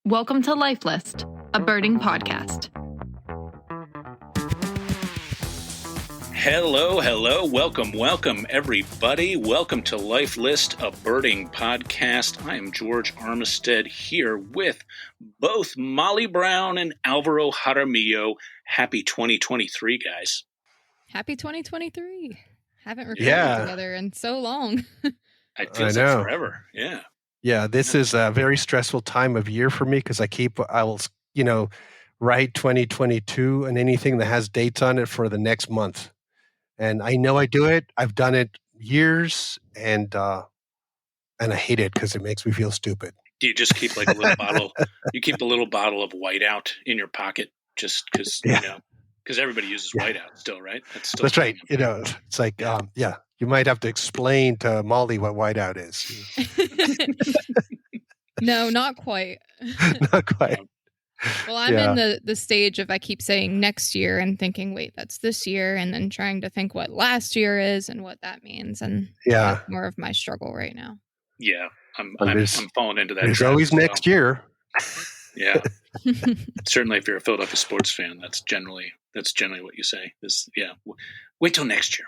Welcome to Life List, a birding podcast. Hello. Welcome, everybody. Welcome to Life List, a birding podcast. I am George Armistead here with both Molly Brown and Alvaro Jaramillo. Happy 2023, guys. Happy 2023. Haven't recorded together in so long. It feels like forever. Yeah. Yeah, this is a very stressful time of year for me because I will write 2022 and anything that has dates on it for the next month. And I know I do it. I've done it years, and I hate it because it makes me feel stupid. Do you just keep like a little bottle? You keep a little bottle of whiteout in your pocket just because, because everybody uses whiteout still, right? That's right. It's like, you might have to explain to Molly what whiteout is. No, not quite. Not quite. Well, I'm in the stage of I keep saying next year and thinking, wait, that's this year, and then trying to think what last year is and what that means, and that's more of my struggle right now. Yeah, I'm falling into that. There's always next year. Yeah, certainly. If you're a Philadelphia sports fan, that's generally what you say. Wait till next year.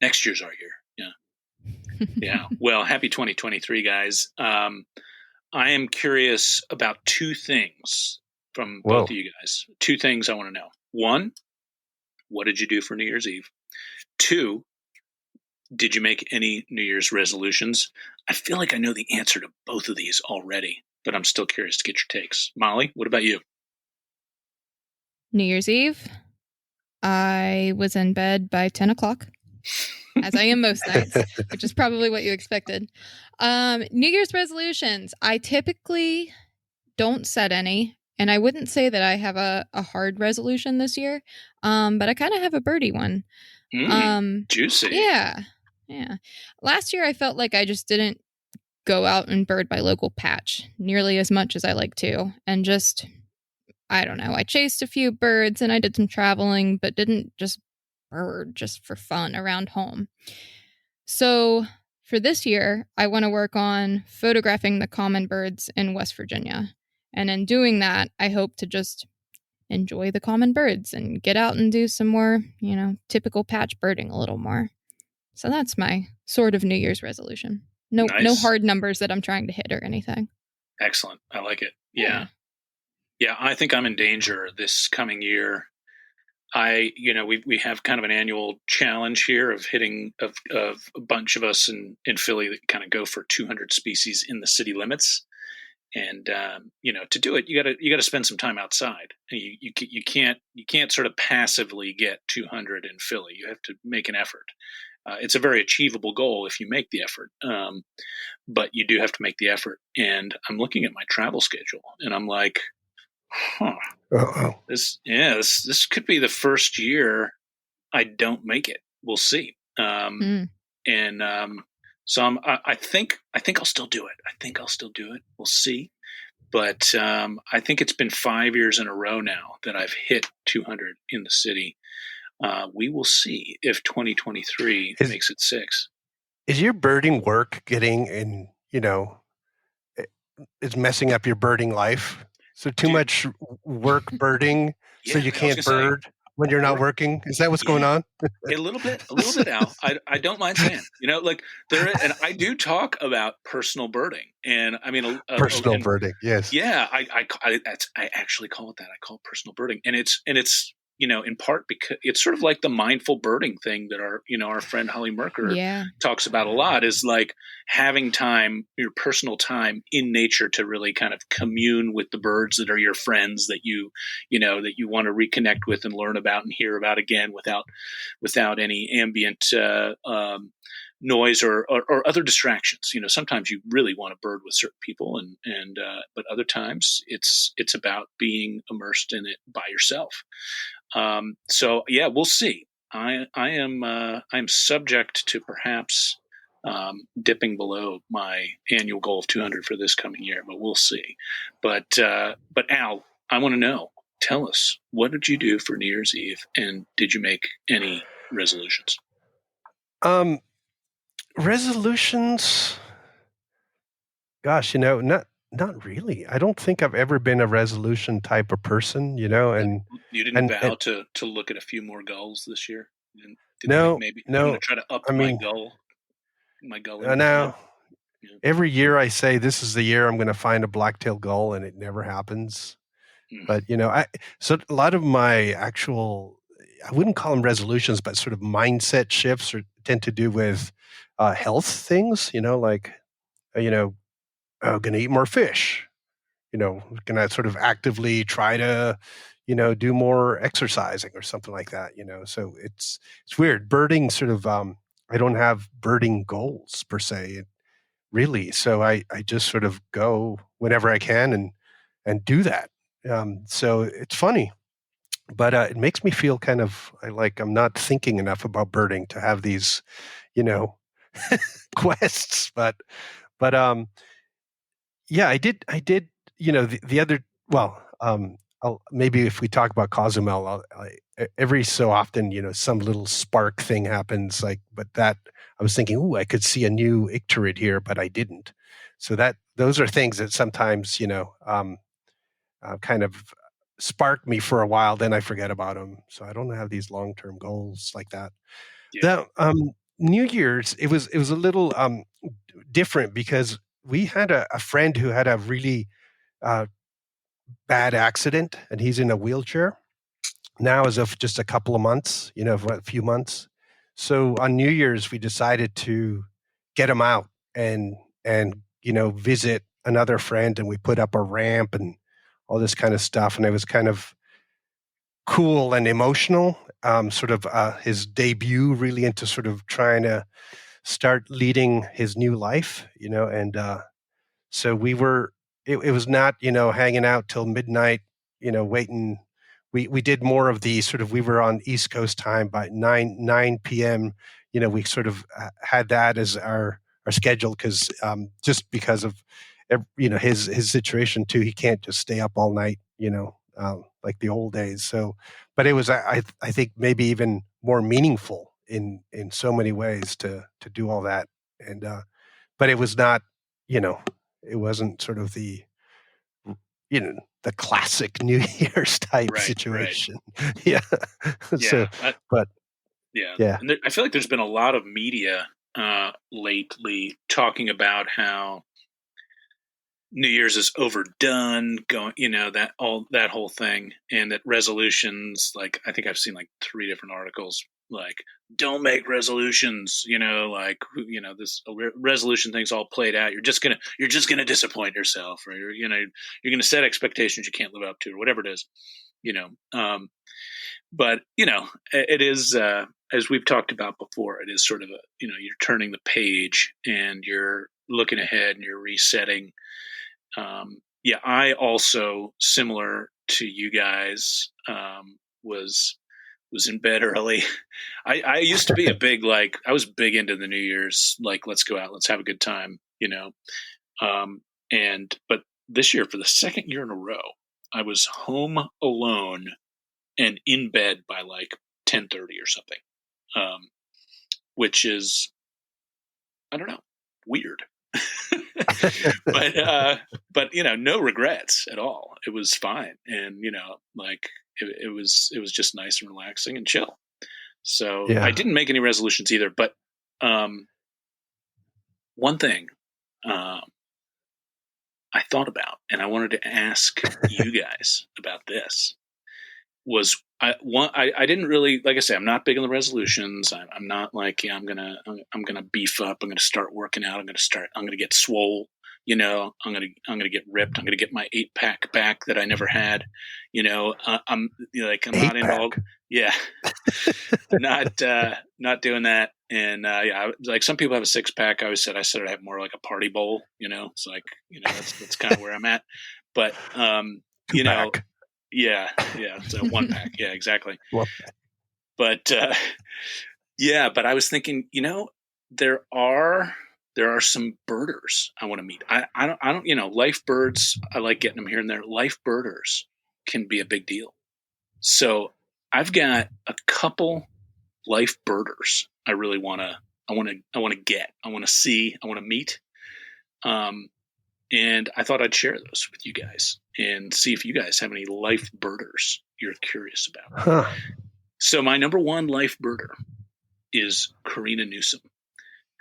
Next year's our year. Yeah. Well, happy 2023, guys. I am curious about two things from both of you guys. Two things I want to know. One, what did you do for New Year's Eve? Two, did you make any New Year's resolutions? I feel like I know the answer to both of these already, but I'm still curious to get your takes. Molly, what about you? New Year's Eve, I was in bed by 10 o'clock, as I am most nights, which is probably what you expected. New Year's resolutions, I typically don't set any, and I wouldn't say that I have a hard resolution this year, but I kind of have a birdie one. Juicy. Yeah. Last year, I felt like I just didn't go out and bird my local patch nearly as much as I like to, and just, I don't know, I chased a few birds and I did some traveling, but didn't just bird just for fun around home. So for this year, I want to work on photographing the common birds in West Virginia. And in doing that, I hope to just enjoy the common birds and get out and do some more, typical patch birding a little more. So that's my sort of New Year's resolution. No hard numbers that I'm trying to hit or anything. Excellent. I like it. Yeah. I think I'm in danger this coming year. We have kind of an annual challenge here of hitting of a bunch of us in Philly that kind of go for 200 species in the city limits. And, to do it, you gotta spend some time outside. And you can't sort of passively get 200 in Philly. You have to make an effort. It's a very achievable goal if you make the effort. But you do have to make the effort. And I'm looking at my travel schedule and I'm like, this could be the first year I don't make it. We'll see. So I think I'll still do it. We'll see. But I think it's been 5 years in a row now that I've hit 200 in the city. We will see if 2023 makes it 6. Is your birding work getting in, it's messing up your birding life? So much work birding, so you can't bird when you're not working? Is that what's going on? A little bit, Al. I don't mind saying, and I do talk about personal birding, and I mean personal birding. Yes. Yeah, I actually call it that. I call it personal birding, and it's in part because it's sort of like the mindful birding thing that our friend Holly Merker talks about a lot, is like having time, your personal time in nature to really kind of commune with the birds that are your friends, that you want to reconnect with and learn about and hear about again without any ambient noise or other distractions. Sometimes you really want to bird with certain people, but other times it's about being immersed in it by yourself. So yeah, we'll see. I'm subject to perhaps dipping below my annual goal of 200 for this coming year, but we'll see. But Al, I want to know. Tell us, what did you do for New Year's Eve, and did you make any resolutions? Resolutions. Gosh, not Not really. I don't think I've ever been a resolution type of person, Like, and you didn't and vow to look at a few more gulls this year? You didn't like, no, maybe I'm going no. to try to up I mean, my gull inventory? now Yeah. every year I say this is the year I'm going to find a black-tailed gull, and it never happens. Mm. But so a lot of my actual, I wouldn't call them resolutions, but sort of mindset shifts tend to do with health things. Like going to eat more fish. Going to sort of actively try to, do more exercising or something like that. So it's weird. Birding sort of, I don't have birding goals per se, really. So I just sort of go whenever I can and do that. So it's funny, but it makes me feel kind of like I'm not thinking enough about birding to have these, you know, quests. But yeah, I did, the other, well, maybe if we talk about Cozumel, every so often, some little spark thing happens, but that I was thinking, ooh, I could see a new icterid here, but I didn't. So those are things that sometimes, kind of spark me for a while, then I forget about them. So I don't have these long-term goals like that. Yeah. The New Year's, it was a little different because we had a friend who had a really uh, bad accident, and he's in a wheelchair now as of just a couple of months, for a few months. So on New Year's, we decided to get him out and visit another friend, and we put up a ramp and all this kind of stuff, and it was kind of cool and emotional. Sort of his debut, really, into sort of trying to start leading his new life, and so we were. It was not, hanging out till midnight, waiting. We did more of the sort of, we were on East Coast time by 9 p.m. We sort of had that as our schedule, because just because of his situation too. He can't just stay up all night, like the old days. So, but it was, I think, maybe even more meaningful in so many ways to do all that. And but it was not, you know it wasn't sort of the classic New Year's type Right. situation. Yeah. Yeah. So, but Yeah. yeah. And I feel like there's been a lot of media lately talking about how New Year's is overdone, going, that whole thing, and that resolutions, like, I think I've seen like 3 different articles, like, don't make resolutions, this resolution thing's all played out. You're just gonna disappoint yourself, or you're gonna set expectations you can't live up to, or whatever it is, you know. But it is, as we've talked about before, it is sort of you're turning the page and you're looking ahead and you're resetting. Yeah, I also, similar to you guys, was in bed early. I used to be I was big into the New Year's, like, let's go out, let's have a good time, but this year, for the second year in a row, I was home alone and in bed by like 10:30 or something, which is, I don't know, weird. but no regrets at all. It was fine, and it was just nice and relaxing and chill. So I Yeah. didn't make any resolutions either. But one thing I thought about, and I wanted to ask you guys about this, was I didn't really, like I say, I'm not big on the resolutions. I'm not like, yeah, I'm gonna beef up. I'm gonna start working out. I'm gonna get swole. I'm gonna get ripped. I'm gonna get my 8-pack back that I never had. I'm I'm not into all. Yeah, not doing that. And like, some people have a 6-pack. I said I'd have more like a party bowl. It's like, that's kind of where I'm at. But 2-pack. Yeah. So 1-pack. Yeah, exactly. Well, But but I was thinking, there are some birders I want to meet. I don't, life birds, I like getting them here and there. Life birders can be a big deal. So I've got a couple life birders I want to get, I want to see, I want to meet. And I thought I'd share those with you guys and see if you guys have any life birders you're curious about. Huh. So my number one life birder is Karina Newsom,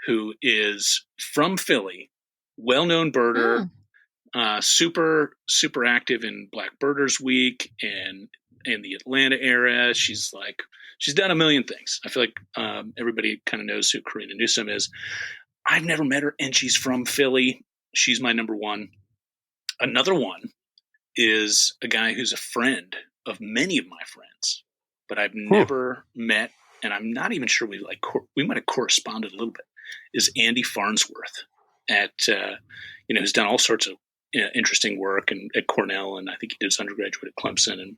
who is from Philly, well-known birder, super active in Black Birders Week and in the Atlanta area. She's done a million things. I feel like everybody kind of knows who Karina Newsom is. I've never met her, and she's from Philly. She's my number one. Another one is a guy who's a friend of many of my friends, but I've never met, and I'm not even sure we might have corresponded a little bit, is Andy Farnsworth who's done all sorts of interesting work at Cornell, and I think he did his undergraduate at Clemson, and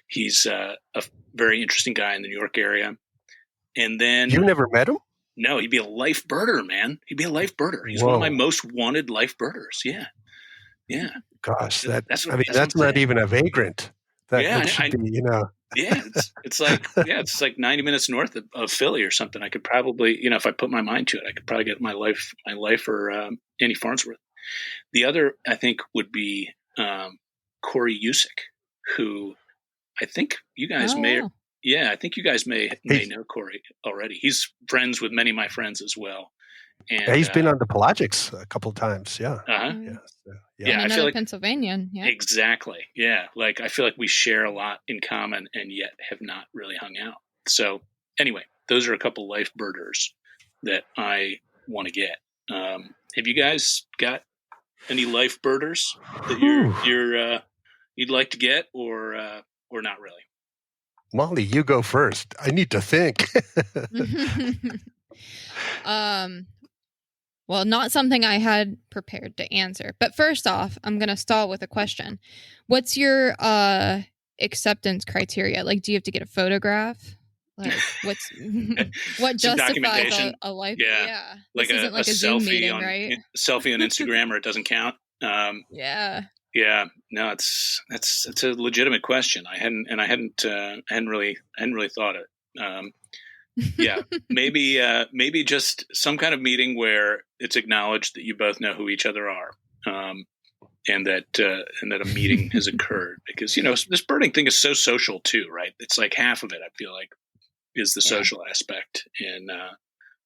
he's a very interesting guy in the New York area. And then you never met him? No, he'd be a life birder, man. He'd be a life birder. He's one of my most wanted life birders. Yeah. Yeah. Gosh, that's not even a vagrant. Should be, Yeah, it's like 90 minutes north of Philly or something. I could probably, if I put my mind to it, I could probably get my life or Andy Farnsworth. The other, I think, would be Corey Usick, who I think you guys I think you guys may know Corey already. He's friends with many of my friends as well. And he's been on the Pelagics a couple of times. Yeah. Yeah. I feel like Pennsylvanian. Yeah. Exactly. Yeah. Like I feel like we share a lot in common and yet have not really hung out. So anyway, those are a couple life birders that I want to get. Have you guys got any life birders that you'd like to get or not really? Molly, you go first. I need to think. Well, not something I had prepared to answer. But first off, I'm going to stall with a question. What's your acceptance criteria? Like, do you have to get a photograph? Like, what justifies a life? Yeah. Like this isn't like a Zoom meeting, right? Selfie on Instagram, or it doesn't count. Yeah. Yeah. No, it's a legitimate question. I hadn't really thought it. Yeah, maybe just some kind of meeting where it's acknowledged that you both know who each other are, and that a meeting has occurred, because this birding thing is so social too, right? It's like half of it, I feel like, is the social aspect, and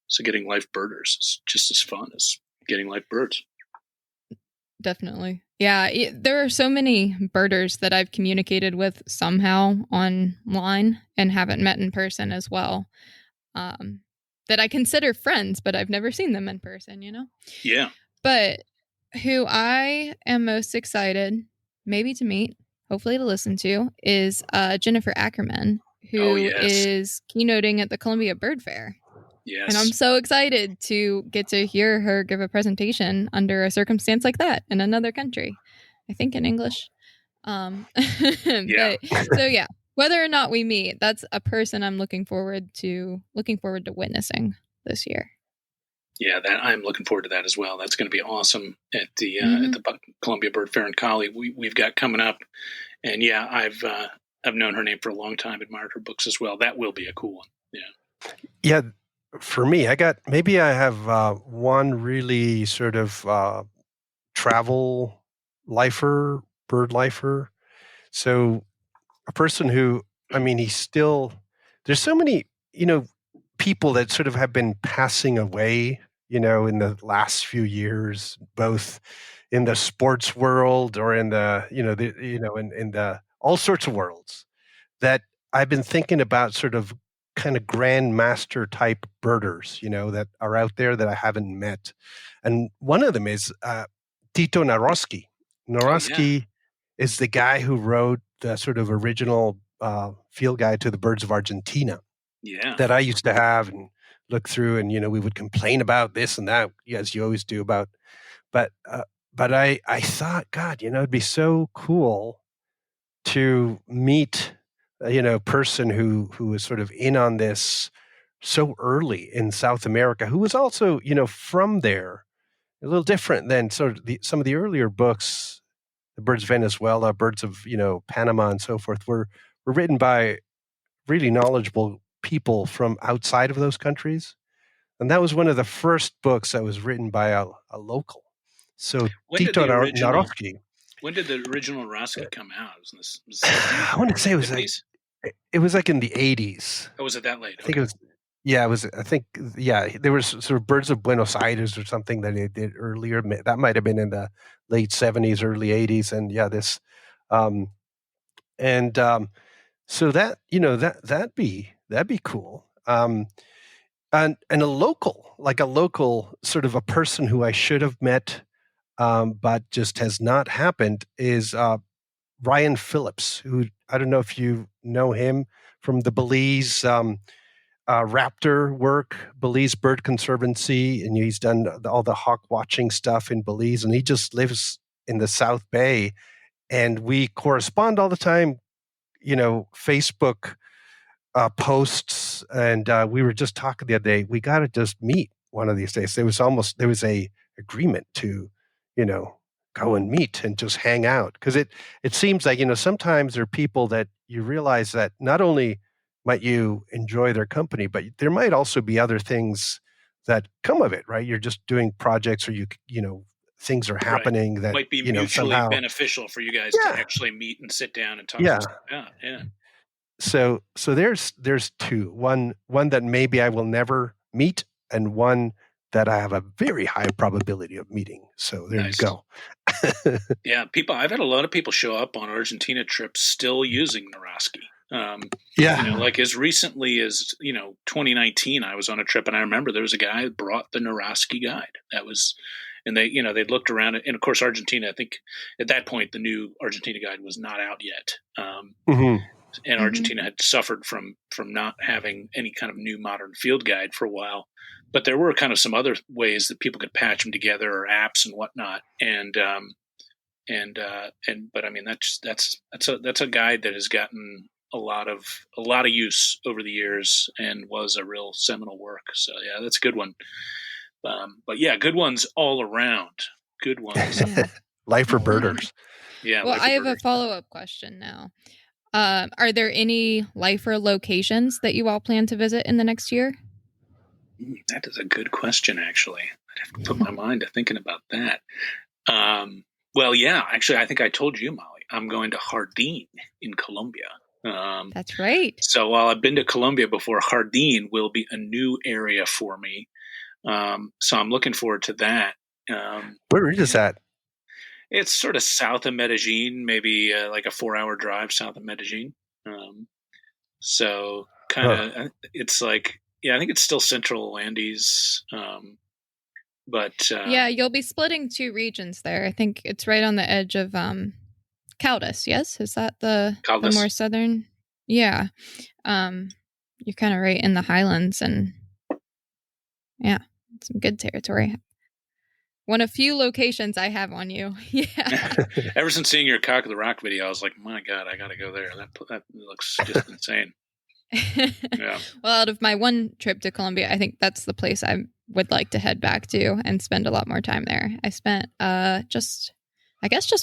so getting life birders is just as fun as getting life birds. Definitely. Yeah, there are so many birders that I've communicated with somehow online and haven't met in person as well. That I consider friends, but I've never seen them in person, Yeah. But who I am most excited maybe to meet, hopefully to listen to, is Jennifer Ackerman, who is keynoting at the Columbia Bird Fair. Yes. And I'm so excited to get to hear her give a presentation under a circumstance like that in another country. I think in English. Yeah. So whether or not we meet, that's a person I'm looking forward to witnessing this year. Yeah, that I'm looking forward to that as well. That's going to be awesome at the Columbia Bird Fair in Cali we've got coming up. And yeah, I've known her name for a long time, admired her books as well. That will be a cool one. Yeah. Yeah, for me, I have one really sort of travel lifer, bird lifer. So a person who, he's still, there's so many, people that sort of have been passing away, in the last few years, both in the sports world or in the, in the all sorts of worlds, that I've been thinking about sort of kind of grandmaster type birders, that are out there that I haven't met. And one of them is Tito Naroski. Naroski is the guy who wrote the sort of original field guide to the birds of Argentina. Yeah. That I used to have and look through, and we would complain about this and that, as you always do about. But I thought, God, it'd be so cool to meet person who was sort of in on this so early in South America, who was also from there, a little different than sort of some of the earlier books. The Birds of Venezuela, Birds of Panama, and so forth were written by really knowledgeable people from outside of those countries, and that was one of the first books that was written by a local. So When did Tito the original Narovsky. When did the original Narosky come out? It was in the 60s? I want to say it was 50s? it was like in the 80s. Oh, was it that late? I think it was. Yeah, it was. I think. Yeah, there was sort of Birds of Buenos Aires or something that they did earlier. That might have been in the late 70s, early 80s, and yeah, this, and so that that'd be cool. And a local sort of a person who I should have met, but just has not happened is Ryan Phillips, who I don't know if you know him from the Belize raptor work, Belize Bird Conservancy, and he's done all the hawk watching stuff in Belize, and he just lives in the South Bay, and we correspond all the time, Facebook posts, and we were just talking the other day. We got to just meet one of these days. There was a agreement to, go and meet and just hang out, because it seems like sometimes there are people that you realize that not only might you enjoy their company, but there might also be other things that come of it, right? You're just doing projects, or things are happening that might be mutually somehow beneficial for you guys to actually meet and sit down and talk about. Yeah. So there's two. One that maybe I will never meet, and one that I have a very high probability of meeting. So there you go. Yeah, I've had a lot of people show up on Argentina trips still using Narosky. Like as recently as 2019, I was on a trip, and I remember there was a guy who brought the Narosky guide. That was, and they they looked around, and of course Argentina. I think at that point the new Argentina guide was not out yet. And Argentina had suffered from not having any kind of new modern field guide for a while, but there were kind of some other ways that people could patch them together, or apps and whatnot. But I mean that's a guide that has gotten a lot of use over the years and was a real seminal work. So yeah, that's a good one. But yeah, good ones all around. Good ones. Life for birders. Yeah. Well, I have a follow-up question now. Are there any lifer locations that you all plan to visit in the next year? That is a good question, actually. I'd have to put my mind to thinking about that. Well, yeah, actually, I think I told you, Molly, I'm going to Jardín in Colombia. That's right. So while I've been to Colombia before, Jardín will be a new area for me. So I'm looking forward to that. Where is that? It's sort of south of Medellin, maybe like a 4-hour drive south of Medellin. So kind of, it's like, I think it's still Central Andes. But you'll be splitting two regions there. I think it's right on the edge of Caldas. Yes, is that the more southern? Yeah, you're kind of right in the highlands, and some good territory. One of few locations I have on you. Yeah. Ever since seeing your Cock of the Rock video, I was like, my God, I got to go there. That looks just insane. Yeah. Well, out of my one trip to Colombia, I think that's the place I would like to head back to and spend a lot more time there. I spent just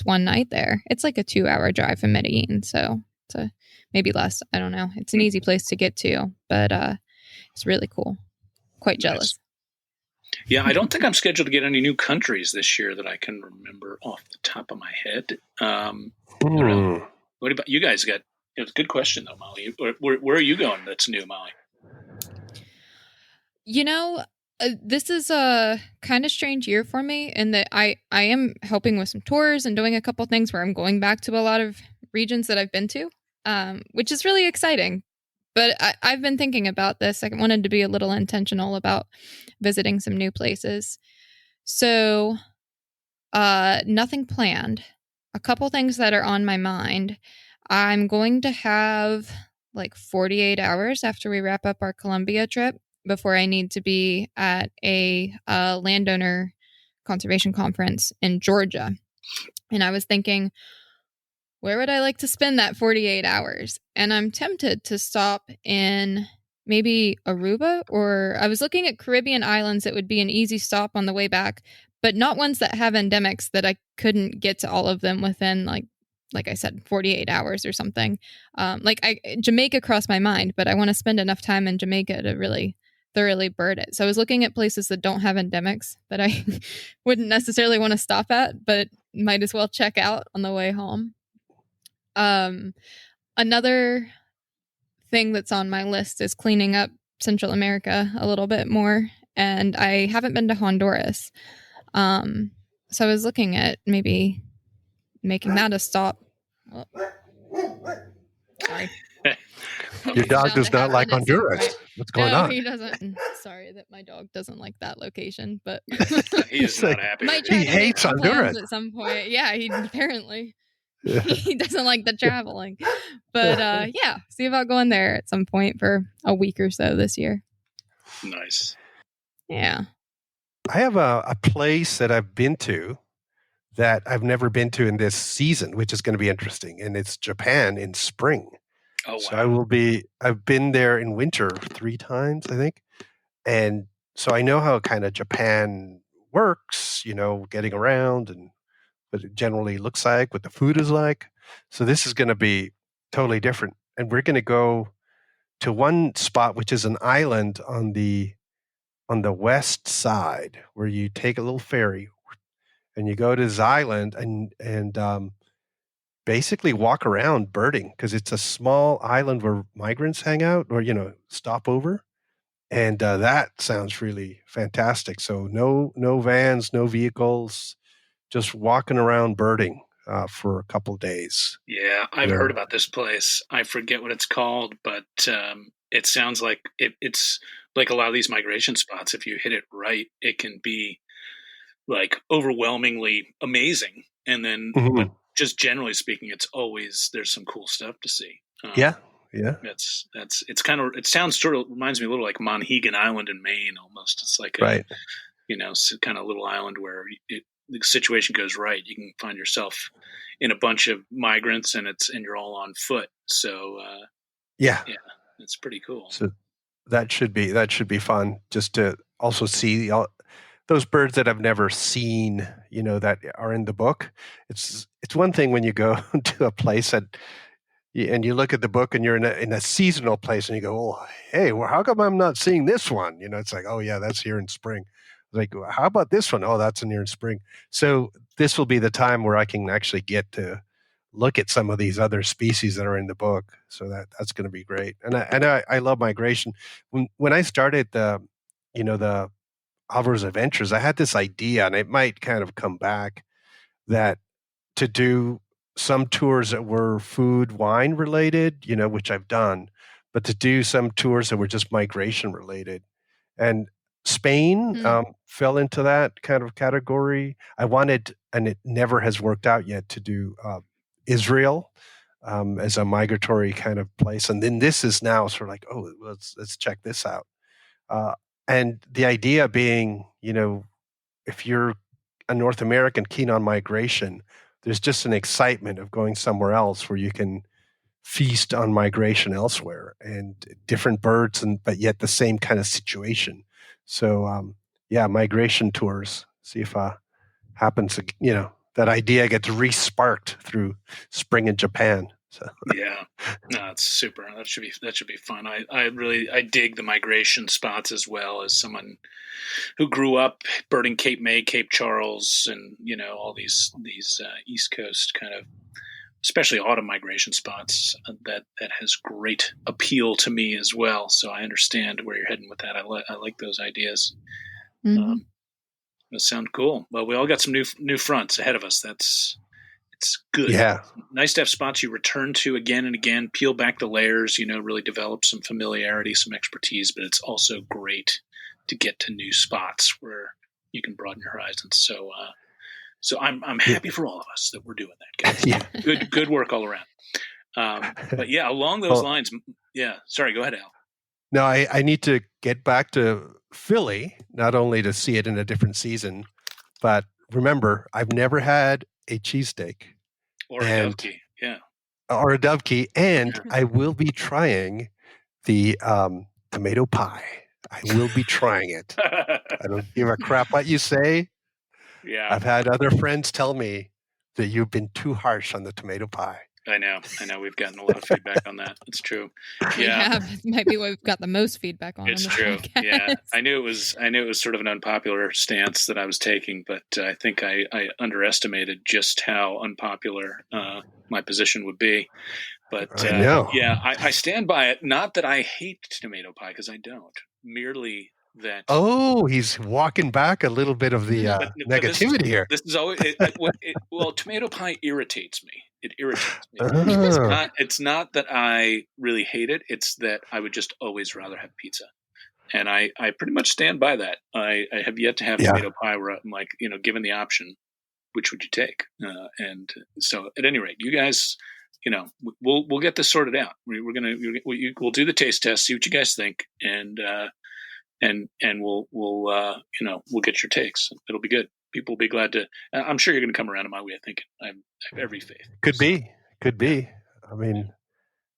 one night there. It's like a 2-hour drive from Medellin, so it's maybe less. I don't know. It's an easy place to get to, but it's really cool. Quite jealous. Nice. Yeah, I don't think I'm scheduled to get any new countries this year that I can remember off the top of my head. What about you guys? It's a good question though, Molly. Where are you going that's new, Molly? This is a kind of strange year for me in that I am helping with some tours and doing a couple things where I'm going back to a lot of regions that I've been to, which is really exciting. But I've been thinking about this. I wanted to be a little intentional about visiting some new places. So nothing planned. A couple things that are on my mind. I'm going to have like 48 hours after we wrap up our Colombia trip before I need to be at a landowner conservation conference in Georgia. And I was thinking, where would I like to spend that 48 hours? And I'm tempted to stop in maybe Aruba, or I was looking at Caribbean islands that would be an easy stop on the way back, but not ones that have endemics that I couldn't get to all of them within like I said, 48 hours or something. Jamaica crossed my mind, but I want to spend enough time in Jamaica to really thoroughly bird it. So I was looking at places that don't have endemics that I wouldn't necessarily want to stop at, but might as well check out on the way home. Another thing that's on my list is cleaning up Central America a little bit more. And I haven't been to Honduras. So I was looking at maybe making that a stop. Oh. Sorry. Your dog does not like Honduras. What's going on? No, he doesn't. Sorry that my dog doesn't like that location, but he's not happy. He hates Honduras at some point. Yeah, he apparently he doesn't like the traveling. But yeah, see about going there at some point for a week or so this year. Nice. Yeah. I have a place that I've been to that I've never been to in this season, which is going to be interesting, and it's Japan in spring. Oh, wow. So I've been there in winter 3 times, I think. And so I know how kind of Japan works, getting around and what it generally looks like, what the food is like. So this is going to be totally different. And we're going to go to one spot, which is an island on the west side, where you take a little ferry and you go to this island and basically walk around birding, because it's a small island where migrants hang out or, stop over. And that sounds really fantastic. So no vans, no vehicles, just walking around birding for a couple of days. Yeah, I've heard about this place. I forget what it's called, but it sounds like it's like a lot of these migration spots. If you hit it right, it can be like overwhelmingly amazing. And then, but just generally speaking, there's some cool stuff to see. Yeah. It's kind of, it sounds sort of, reminds me a little like Monhegan Island in Maine almost. It's like right. Kind of little island where the situation goes right, you can find yourself in a bunch of migrants and you're all on foot. So yeah, it's pretty cool. So that should be fun, just to also see those birds that I've never seen, that are in the book. It's one thing when you go to a place and you look at the book and you're in a seasonal place and you go, oh, hey, well, how come I'm not seeing this one? It's like, oh yeah, that's here in spring. Like, how about this one? Oh, that's in here in spring. So this will be the time where I can actually get to look at some of these other species that are in the book. So that's going to be great. And I love migration. When I started the Alvaro's Adventures, I had this idea, and it might kind of come back, that to do some tours that were food, wine related, which I've done, but to do some tours that were just migration related. And Spain fell into that kind of category. I wanted, and it never has worked out yet, to do Israel as a migratory kind of place. And then this is now sort of like, oh, let's check this out. And the idea being, if you're a North American keen on migration, there's just an excitement of going somewhere else where you can feast on migration elsewhere and different birds, but yet the same kind of situation. So, migration tours, see if happens, that idea gets re-sparked through spring in Japan. So. Yeah, no, it's super. That should be fun. I dig the migration spots as well, as someone who grew up birding Cape May, Cape Charles, and all these East Coast kind of, especially autumn migration spots. That has great appeal to me as well. So I understand where you're heading with that. I like those ideas. Mm-hmm. That sound cool. Well, we all got some new fronts ahead of us. It's good. Yeah. Nice to have spots you return to again and again, peel back the layers, really develop some familiarity, some expertise, but it's also great to get to new spots where you can broaden your horizons. So I'm happy for all of us that we're doing that, guys. Yeah. Good work all around. But yeah, along those lines, sorry, go ahead, Al. No, I need to get back to Philly, not only to see it in a different season, but remember, I've never had a cheesesteak. Or a dovekie, yeah. Or a dovekie, and I will be trying the tomato pie. I will be trying it. I don't give a crap what you say. Yeah. I've had other friends tell me that you've been too harsh on the tomato pie. I know. We've gotten a lot of feedback on that. It's true. Yeah, it might be what we've got the most feedback on. It's on true. Podcast. Yeah, I knew it was sort of an unpopular stance that I was taking, but I think I underestimated just how unpopular my position would be. But I know. yeah, I stand by it. Not that I hate tomato pie, because I don't. Merely that. Oh, he's walking back a little bit of the negativity here. This is always well, tomato pie irritates me. It irritates me. Oh. It's not that I really hate it. It's that I would just always rather have pizza, and I pretty much stand by that. I have yet to have tomato pie where I'm like, given the option, which would you take? And so, at any rate, you guys, we'll get this sorted out. We'll do the taste test, see what you guys think, and we'll get your takes. It'll be good. People will be glad to. I'm sure you're going to come around to my way of thinking. I have every faith. Could be. I mean,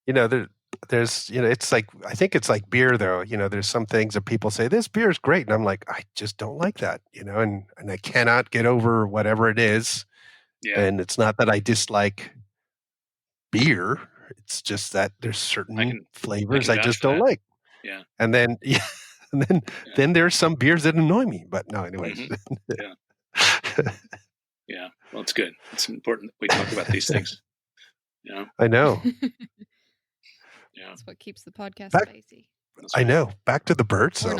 there's, it's like, I think it's like beer though. There's some things that people say this beer is great, and I'm like, I just don't like that. And I cannot get over whatever it is. Yeah. And it's not that I dislike beer. It's just that there's certain flavors I just don't like. Yeah. And then then there's some beers that annoy me. But no, anyways. Mm-hmm. Yeah. Yeah. Well, it's good. It's important that we talk about these things. I know. Yeah. That's what keeps the podcast spicy. I know. Back to the birds. So.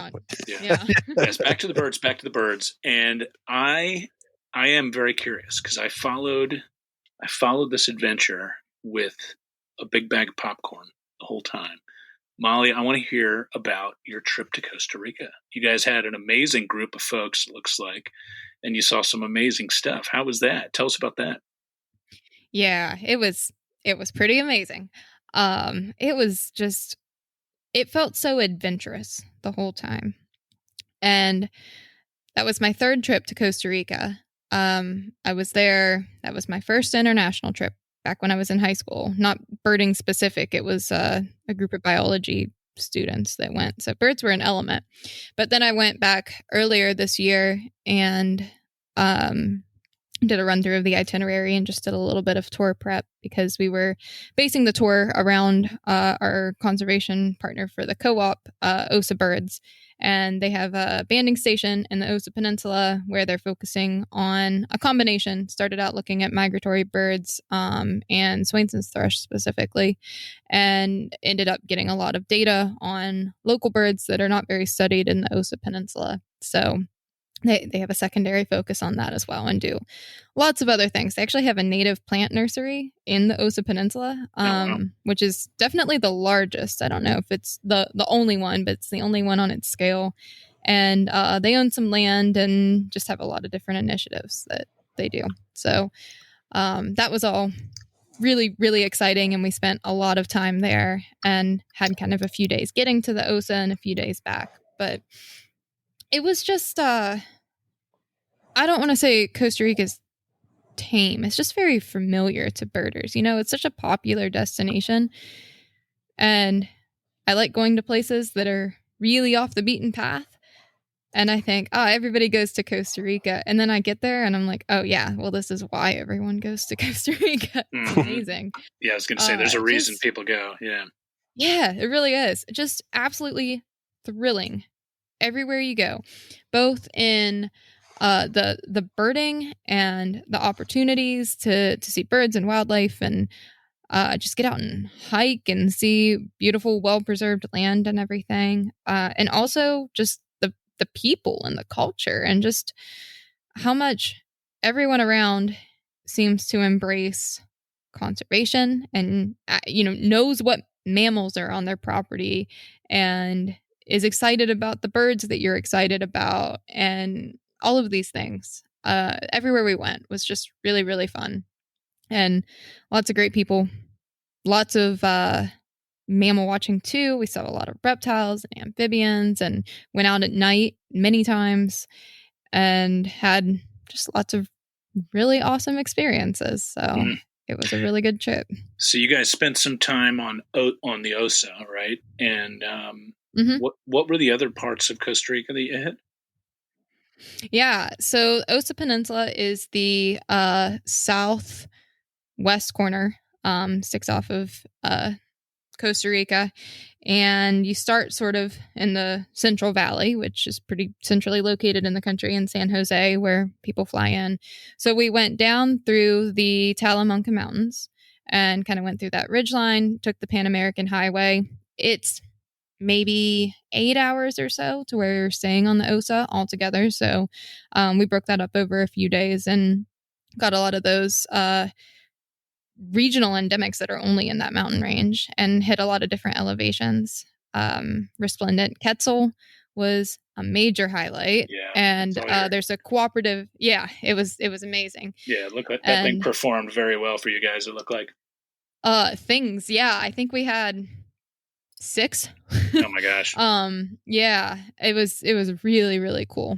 Yeah. Yes. Back to the birds. And I am very curious because I followed this adventure with a big bag of popcorn the whole time. Molly, I want to hear about your trip to Costa Rica. You guys had an amazing group of folks, it looks like, and you saw some amazing stuff. How was that? Tell us about that. Yeah, it was pretty amazing. It felt so adventurous the whole time. And that was my third trip to Costa Rica. I was there. That was my first international trip back when I was in high school. Not birding specific. It was a group of biology students that went. So birds were an element. But then I went back earlier this year and did a run through of the itinerary and just did a little bit of tour prep because we were basing the tour around our conservation partner for the co-op, Osa Birds. And they have a banding station in the Osa Peninsula where they're focusing on a combination. Started out looking at migratory birds and Swainson's thrush specifically, and ended up getting a lot of data on local birds that are not very studied in the Osa Peninsula. So they have a secondary focus on that as well and do lots of other things. They actually have a native plant nursery in the Osa Peninsula, which is definitely the largest. I don't know if it's the only one, but it's the only one on its scale. And they own some land and just have a lot of different initiatives that they do. So that was all really, really exciting. And we spent a lot of time there and had kind of a few days getting to the Osa and a few days back. But it was just, I don't want to say Costa Rica's tame. It's just very familiar to birders. It's such a popular destination. And I like going to places that are really off the beaten path. And I think, everybody goes to Costa Rica. And then I get there and I'm like, oh, yeah, well, this is why everyone goes to Costa Rica. It's amazing. Yeah, I was going to say, there's a reason people go. Yeah. Yeah, it really is. Just absolutely thrilling. Everywhere you go, both in the birding and the opportunities to see birds and wildlife and just get out and hike and see beautiful, well-preserved land and everything. And also just the people and the culture and just how much everyone around seems to embrace conservation and, knows what mammals are on their property and is excited about the birds that you're excited about and all of these things. Everywhere we went was just really, really fun and lots of great people, lots of mammal watching too. We saw a lot of reptiles and amphibians and went out at night many times and had just lots of really awesome experiences. So it was a really good trip. So you guys spent some time on the Osa, right? And what were the other parts of Costa Rica that you hit? Yeah, so Osa Peninsula is the southwest corner sticks off of Costa Rica. And you start sort of in the Central Valley, which is pretty centrally located in the country in San Jose, where people fly in. So we went down through the Talamanca Mountains and kind of went through that ridgeline, took the Pan American Highway. It's maybe 8 hours or so to where you're staying on the OSA altogether. So we broke that up over a few days and got a lot of those regional endemics that are only in that mountain range and hit a lot of different elevations. Resplendent Quetzal was a major highlight. Yeah, and there's a cooperative. Yeah, it was amazing. Yeah, it looked like that thing performed very well for you guys, it looked like. Things, yeah. I think we had 6. Oh my gosh. Yeah, it was really, really cool.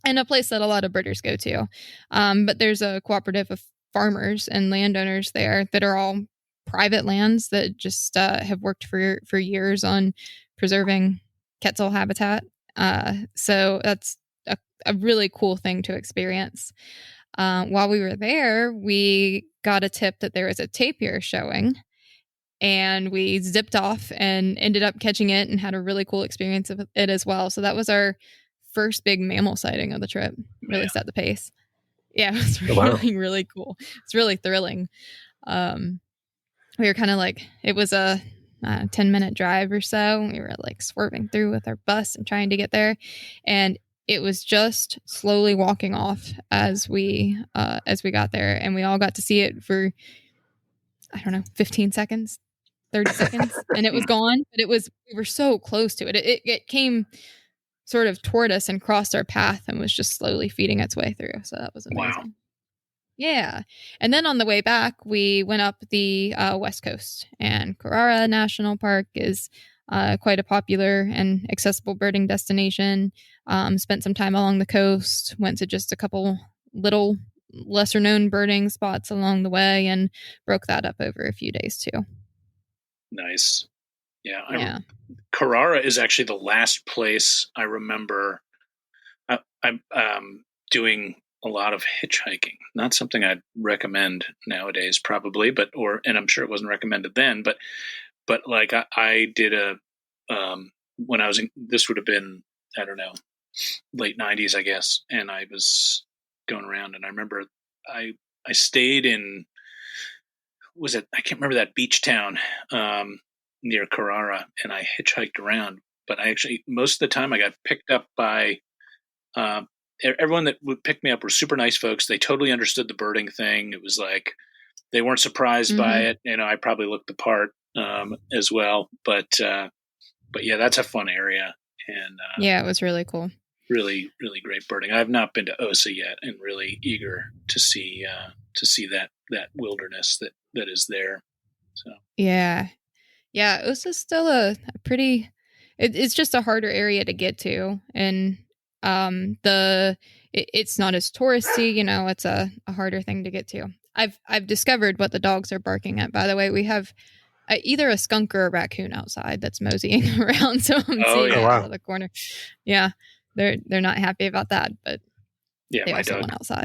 And a place that a lot of birders go to. But there's a cooperative of farmers and landowners there that are all private lands that just have worked for years on preserving Quetzal habitat. So that's a really cool thing to experience. While we were there, we got a tip that there was a tapir showing, and we zipped off and ended up catching it and had a really cool experience of it as well. So that was our first big mammal sighting of the trip. Really set the pace. Yeah, it was really, really cool. It's really thrilling. We were kind of like, it was a 10-minute drive or so. We were like swerving through with our bus and trying to get there. And it was just slowly walking off as we got there. And we all got to see it for, I don't know, 15 seconds, 30 seconds. And it was gone. But we were so close to it. It came sort of toward us and crossed our path and was just slowly feeding its way through. So that was amazing. Wow. Yeah. And then on the way back, we went up the West Coast, and Carrara National Park is quite a popular and accessible birding destination. Spent some time along the coast, went to just a couple little lesser known birding spots along the way, and broke that up over a few days too. Nice. Yeah. Carrara is actually the last place I remember. I'm doing a lot of hitchhiking. Not something I'd recommend nowadays, probably, and I'm sure it wasn't recommended then. But like I did when I was in, this would have been, I don't know, late 90s, I guess, and I was going around, and I remember I stayed in, I can't remember that beach town near Carrara, and I hitchhiked around. But I actually, most of the time I got picked up by everyone that would pick me up were super nice folks. They totally understood the birding thing. It was like they weren't surprised by it. I probably looked the part as well. But yeah, that's a fun area. And yeah, it was really cool. Really, really great birding. I've not been to OSA yet, and really eager to see that wilderness that is there. So yeah, OSA's still a pretty. It's just a harder area to get to, and it's not as touristy. It's a harder thing to get to. I've discovered what the dogs are barking at. By the way, we have either a skunk or a raccoon outside that's moseying around. So I'm seeing it out of the corner. Yeah, they're not happy about that, but yeah, my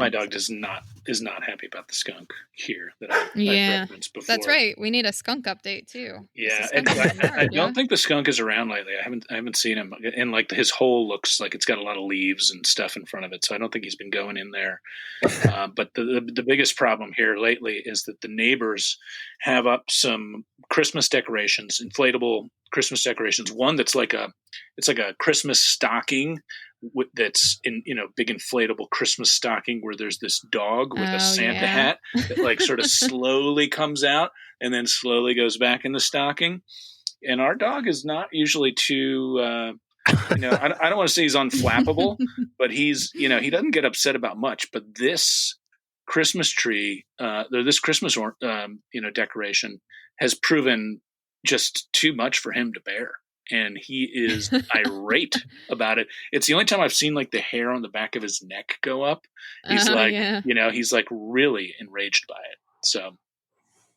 dog is not happy about the skunk here that I've referenced before. That's right. We need a skunk update too. Yeah, I don't think the skunk is around lately. I haven't seen him, and like his hole looks like it's got a lot of leaves and stuff in front of it, so I don't think he's been going in there. But the biggest problem here lately is that the neighbors have up some Christmas decorations, inflatable Christmas decorations. One that's like a Christmas stocking that's in big inflatable Christmas stocking where there's this dog with a Santa hat that like sort of slowly comes out and then slowly goes back in the stocking. And our dog is not usually too I don't want to say he's unflappable, but he's he doesn't get upset about much. But this Christmas tree this Christmas decoration has proven just too much for him to bear. And he is irate about it. It's the only time I've seen like the hair on the back of his neck go up. He's he's like really enraged by it. So,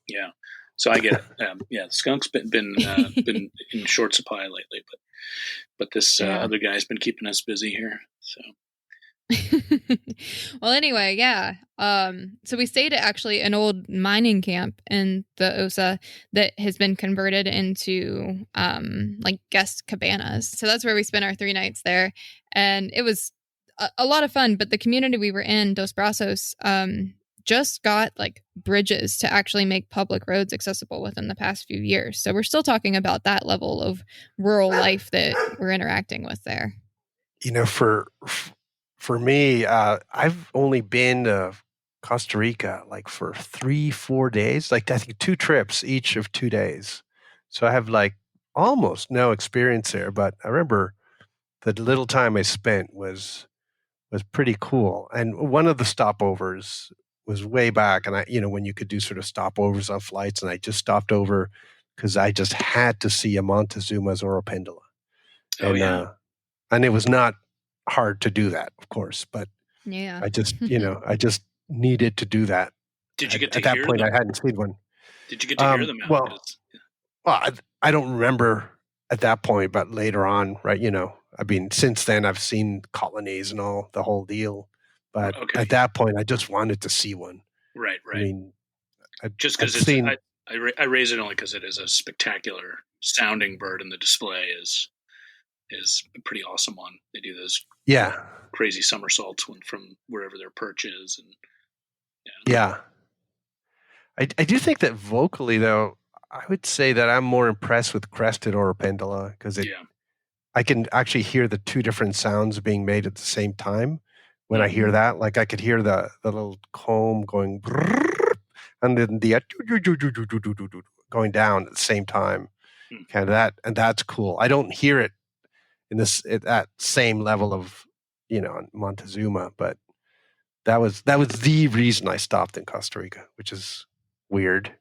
yeah. So I get it. Skunk's been in short supply lately, but this other guy's been keeping us busy here. So, Well, anyway, yeah. So we stayed at actually an old mining camp in the Osa that has been converted into like guest cabanas. So that's where we spent our 3 nights there, and it was a lot of fun. But the community we were in, Dos Brazos, just got like bridges to actually make public roads accessible within the past few years. So we're still talking about that level of rural life that we're interacting with there. For me, I've only been to Costa Rica like for 3-4 days, like I think 2 trips each of 2 days. So I have like almost no experience there, but I remember the little time I spent was pretty cool. And one of the stopovers was way back, and when you could do sort of stopovers on flights, and I just stopped over because I just had to see a Montezuma's Oropendola. Oh, yeah. And it was not hard to do that, of course, but yeah, I just, I just needed to do that. Did you get to at that hear point? them? I hadn't seen one. Did you get to hear them out? Well, I don't remember at that point, but later on, right? I mean, since then I've seen colonies and all the whole deal, but at that point, I just wanted to see one. Right. I mean, just because I raise it only because it is a spectacular sounding bird, and the display is pretty awesome. They do those crazy somersaults from wherever their perch is, and I do think that vocally, though, I would say that I'm more impressed with crested Oropendola because I can actually hear the 2 different sounds being made at the same time. When I hear that, like I could hear the little comb going, and then the going down at the same time, kind of that, and that's cool. I don't hear it at that same level of Montezuma, but that was the reason I stopped in Costa Rica, which is weird,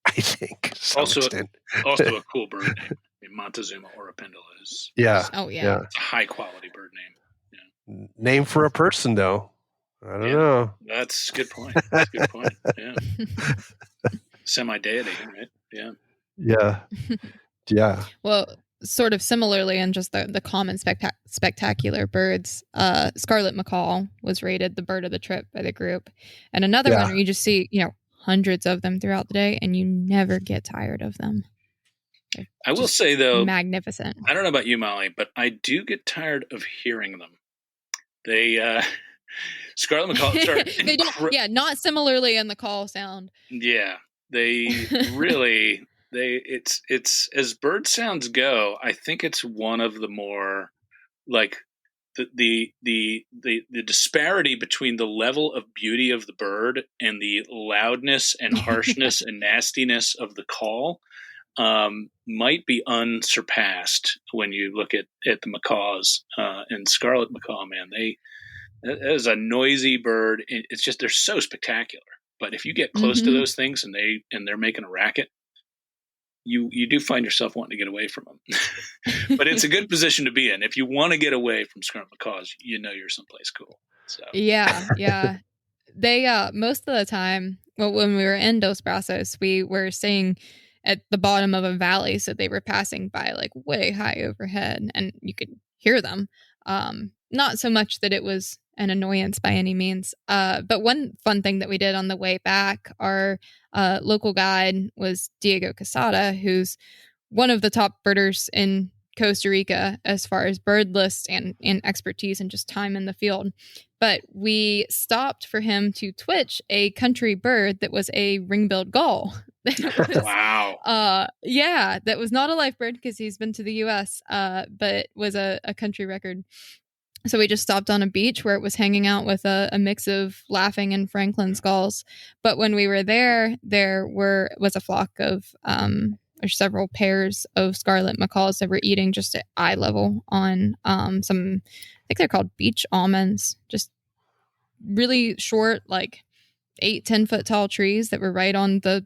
I think. Also a cool bird name. Montezuma Oropendola is it's a high quality bird name. Yeah. Name for a person, though. I don't know. That's a good point. That's a good point. Yeah. Semi-deity, right? Yeah. Yeah. Yeah. Well, sort of similarly, in just the common spectacular birds, scarlet macaw was rated the bird of the trip by the group, and another one where you just see hundreds of them throughout the day, and you never get tired of them. I will say, though, magnificent. I don't know about you, Molly, but I do get tired of hearing them. They scarlet macaw. They don't. Not similarly in the call sound. Yeah, they really. It's as bird sounds go, I think it's one of the more like the disparity between the level of beauty of the bird and the loudness and harshness and nastiness of the call might be unsurpassed when you look at the macaws and scarlet macaw. Man, that is a noisy bird. It's just they're so spectacular. But if you get close to those things and they're making a racket, you do find yourself wanting to get away from them. But it's a good position to be in. If you want to get away from scarlet macaws, you're someplace cool. So yeah. They most of the time, well, when we were in Dos Brazos, we were staying at the bottom of a valley, so they were passing by like way high overhead, and you could hear them. Not so much that it was an annoyance by any means. But one fun thing that we did on the way back, our local guide was Diego Casada, who's one of the top birders in Costa Rica as far as bird lists and expertise and just time in the field. But we stopped for him to twitch a country bird that was a ring-billed gull. Wow. That was not a life bird because he's been to the U.S., but was a country record. So we just stopped on a beach where it was hanging out with a mix of laughing and Franklin's gulls. But when we were there was a flock of or several pairs of scarlet macaws that were eating just at eye level on some, I think they're called beach almonds, just really short, like 8-10 foot tall trees that were right on the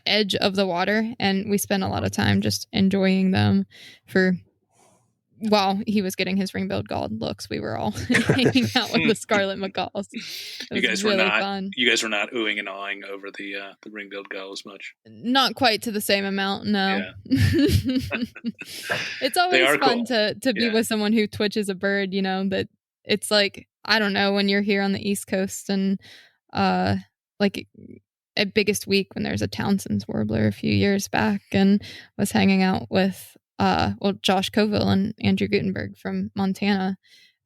edge of the water. And we spent a lot of time just enjoying them while he was getting his ring-billed gull looks. We were all hanging out with the scarlet macaws. You guys were not oohing and awing over the ring-billed gull as much. Not quite to the same amount, no. Yeah. It's always fun cool. to be with someone who twitches a bird, that it's like I don't know, when you're here on the East Coast and like at Biggest Week when there's a Townsend's warbler a few years back, and was hanging out with Josh Coville and Andrew Gutenberg from Montana,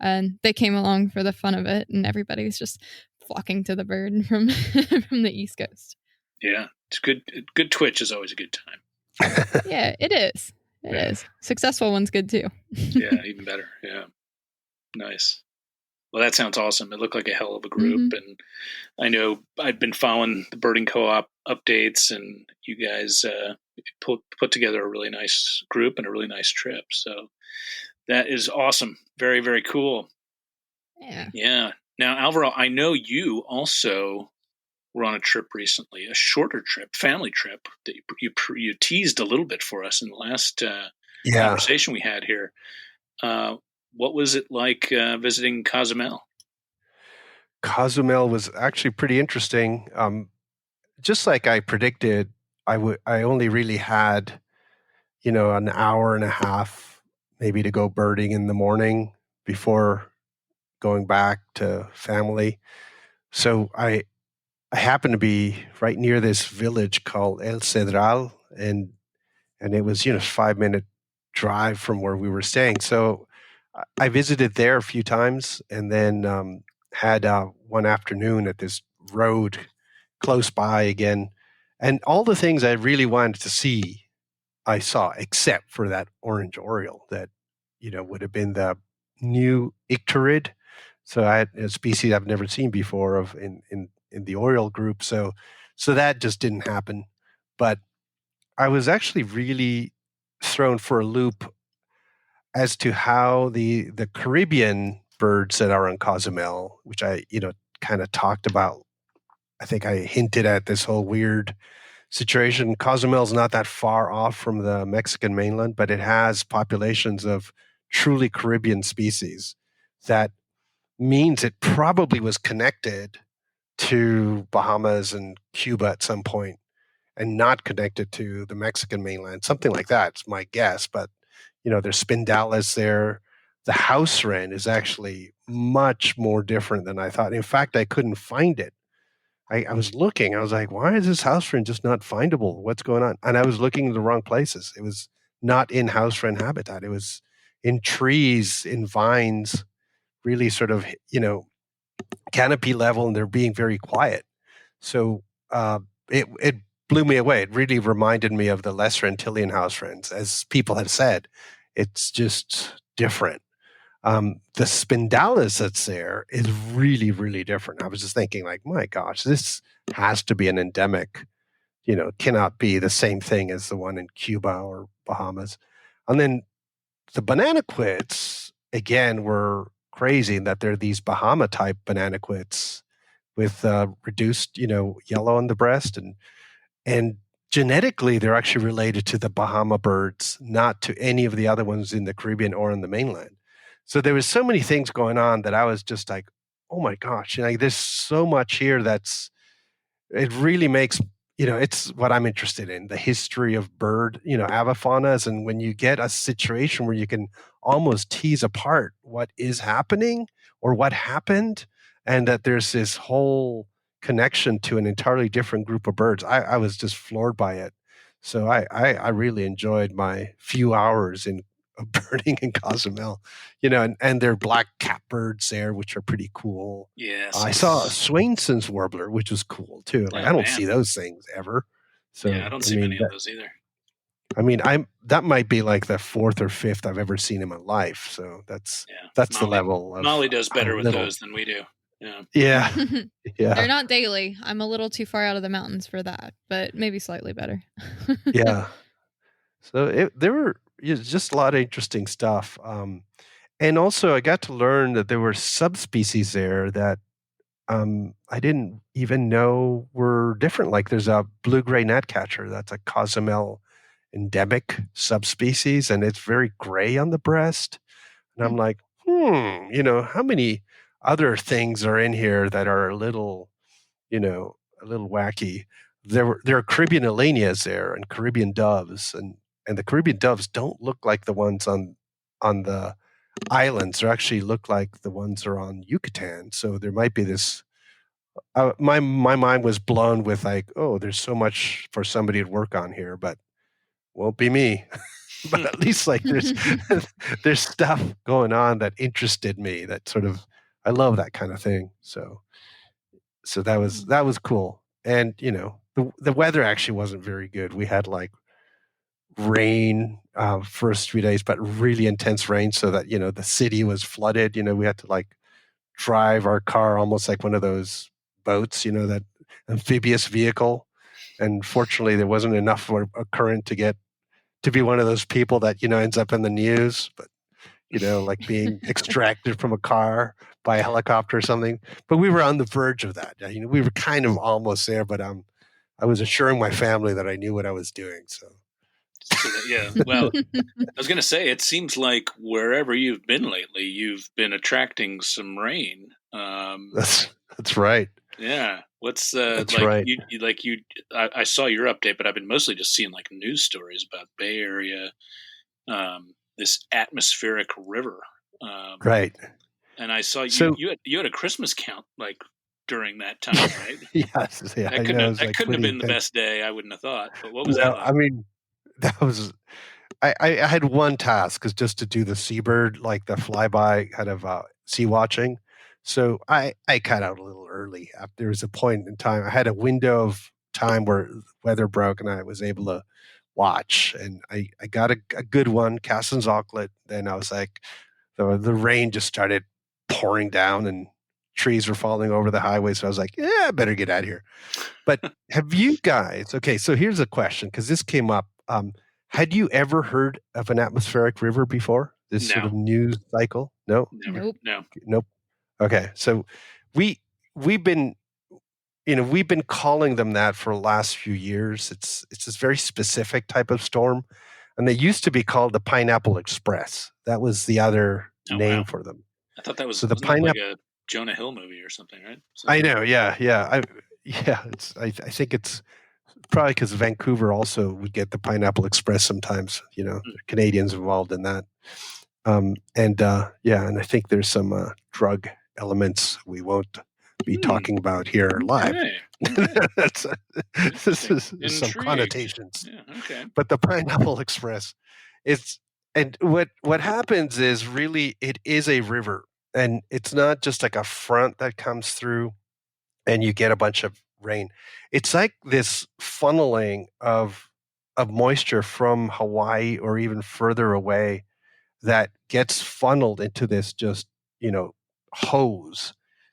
and they came along for the fun of it, and everybody was just flocking to the bird from from the East Coast. Yeah, it's good. Good twitch is always a good time. Yeah, it is. It is. Successful one's good too. Yeah, even better. Yeah, nice. Well, that sounds awesome. It looked like a hell of a group, and I know I've been following the birding co-op updates, and you guys put together a really nice group and a really nice trip. So that is awesome. Very, very cool. Yeah. Yeah. Now, Alvaro, I know you also were on a trip recently, a shorter trip, family trip that you teased a little bit for us in the last conversation we had here. What was it like visiting Cozumel? Cozumel was actually pretty interesting. Just like I predicted, I only really had, an hour and a half maybe to go birding in the morning before going back to family. So I happened to be right near this village called El Cedral, and it was 5-minute drive from where we were staying. So I visited there a few times, and then had one afternoon at this road close by again, and all the things I really wanted to see, I saw, except for that orange oriole that would have been the new icterid. So I had a species I've never seen before of in the oriole group. So that just didn't happen. But I was actually really thrown for a loop as to how the Caribbean birds that are on Cozumel, which I kind of talked about. I think I hinted at this whole weird situation. Cozumel's not that far off from the Mexican mainland, but it has populations of truly Caribbean species. That means it probably was connected to Bahamas and Cuba at some point and not connected to the Mexican mainland. Something like that. It's my guess, but there's spindalis there. The house wren is actually much more different than I thought. In fact, I couldn't find it. I was looking. I was like, why is this house wren just not findable? What's going on? And I was looking in the wrong places. It was not in house wren habitat. It was in trees, in vines, really sort of, canopy level, and they're being very quiet. So it blew me away. It really reminded me of the lesser Antillean house wrens. As people have said, it's just different. The spindalis that's there is really, really different. I was just thinking, like, my gosh, this has to be an endemic, cannot be the same thing as the one in Cuba or Bahamas. And then the bananaquits, again, were crazy in that they're these Bahama type bananaquits with reduced, yellow on the breast, and genetically they're actually related to the Bahama birds, not to any of the other ones in the Caribbean or on the mainland. So there was so many things going on that I was just like, oh my gosh, there's so much here it really makes, it's what I'm interested in, the history of bird, avifaunas. And when you get a situation where you can almost tease apart what is happening or what happened, and that there's this whole connection to an entirely different group of birds, I was just floored by it. So I really enjoyed my few hours in birding in Cozumel, and there are black catbirds there, which are pretty cool. Yes. I saw a Swainson's warbler, which was cool too. Like, I don't see those things ever. So yeah, I don't see many of those either. I mean, that might be like the fourth or fifth I've ever seen in my life. So that's the level of Molly does better with those than we do. Yeah. Yeah. They're not daily. I'm a little too far out of the mountains for that, but maybe slightly better. Yeah. So there were just a lot of interesting stuff. And also I got to learn that there were subspecies there that I didn't even know were different. Like there's a blue-gray gnatcatcher. That's a Cozumel endemic subspecies, and it's very gray on the breast. And I'm like, how many other things are in here that are a little wacky? There are Caribbean alanias there and Caribbean doves, and the Caribbean doves don't look like the ones on the islands. They actually look like the ones that are on Yucatan. So there might be this. My mind was blown with like, oh, there's so much for somebody to work on here, but won't be me. But at least like there's stuff going on that interested me. That sort of I love that kind of thing. So that was cool. And the weather actually wasn't very good. We had like rain first 3 days, but really intense rain, so that the city was flooded. We had to like drive our car almost like one of those boats, that amphibious vehicle. And fortunately, there wasn't enough of a current to be one of those people that ends up in the news, but like being extracted from a car by a helicopter or something. But we were on the verge of that. We were kind of almost there, but I was assuring my family that I knew what I was doing. So yeah. Well, I was going to say, it seems like wherever you've been lately, you've been attracting some rain. That's right. Yeah. What's that's like right. I saw your update, but I've been mostly just seeing like news stories about Bay Area, this atmospheric river. Right. And I saw you had a Christmas count like during that time, right? Yes. Yeah. That couldn't have been the best day. I wouldn't have thought. But what was that like? I mean, that was. I had one task, is just to do the seabird, like the flyby kind of sea watching. So I cut out a little early. There was a point in time, I had a window of time where the weather broke and I was able to watch, and I got a good one, Cassin's Auklet. Then I was like, the rain just started pouring down and trees were falling over the highway. So I was like, yeah, I better get out of here. But have you guys, okay, so here's a question, because this came up. Had you ever heard of an atmospheric river before? This sort of news cycle? No? Nope. No. Nope. Okay. So we've been calling them that for the last few years. It's this very specific type of storm. And they used to be called the Pineapple Express. That was the other name for them. I thought that was, so the like a Jonah Hill movie or something, right? So, I know. Yeah. I think it's probably because Vancouver also would get the Pineapple Express sometimes. Canadians involved in that. And I think there's some drug elements we won't be talking about here live. Okay. This is some connotations. Yeah, okay. But the Pineapple Express, and what happens is, really, it is a river, and it's not just like a front that comes through and you get a bunch of rain. It's like this funneling of moisture from Hawaii or even further away that gets funneled into this just hose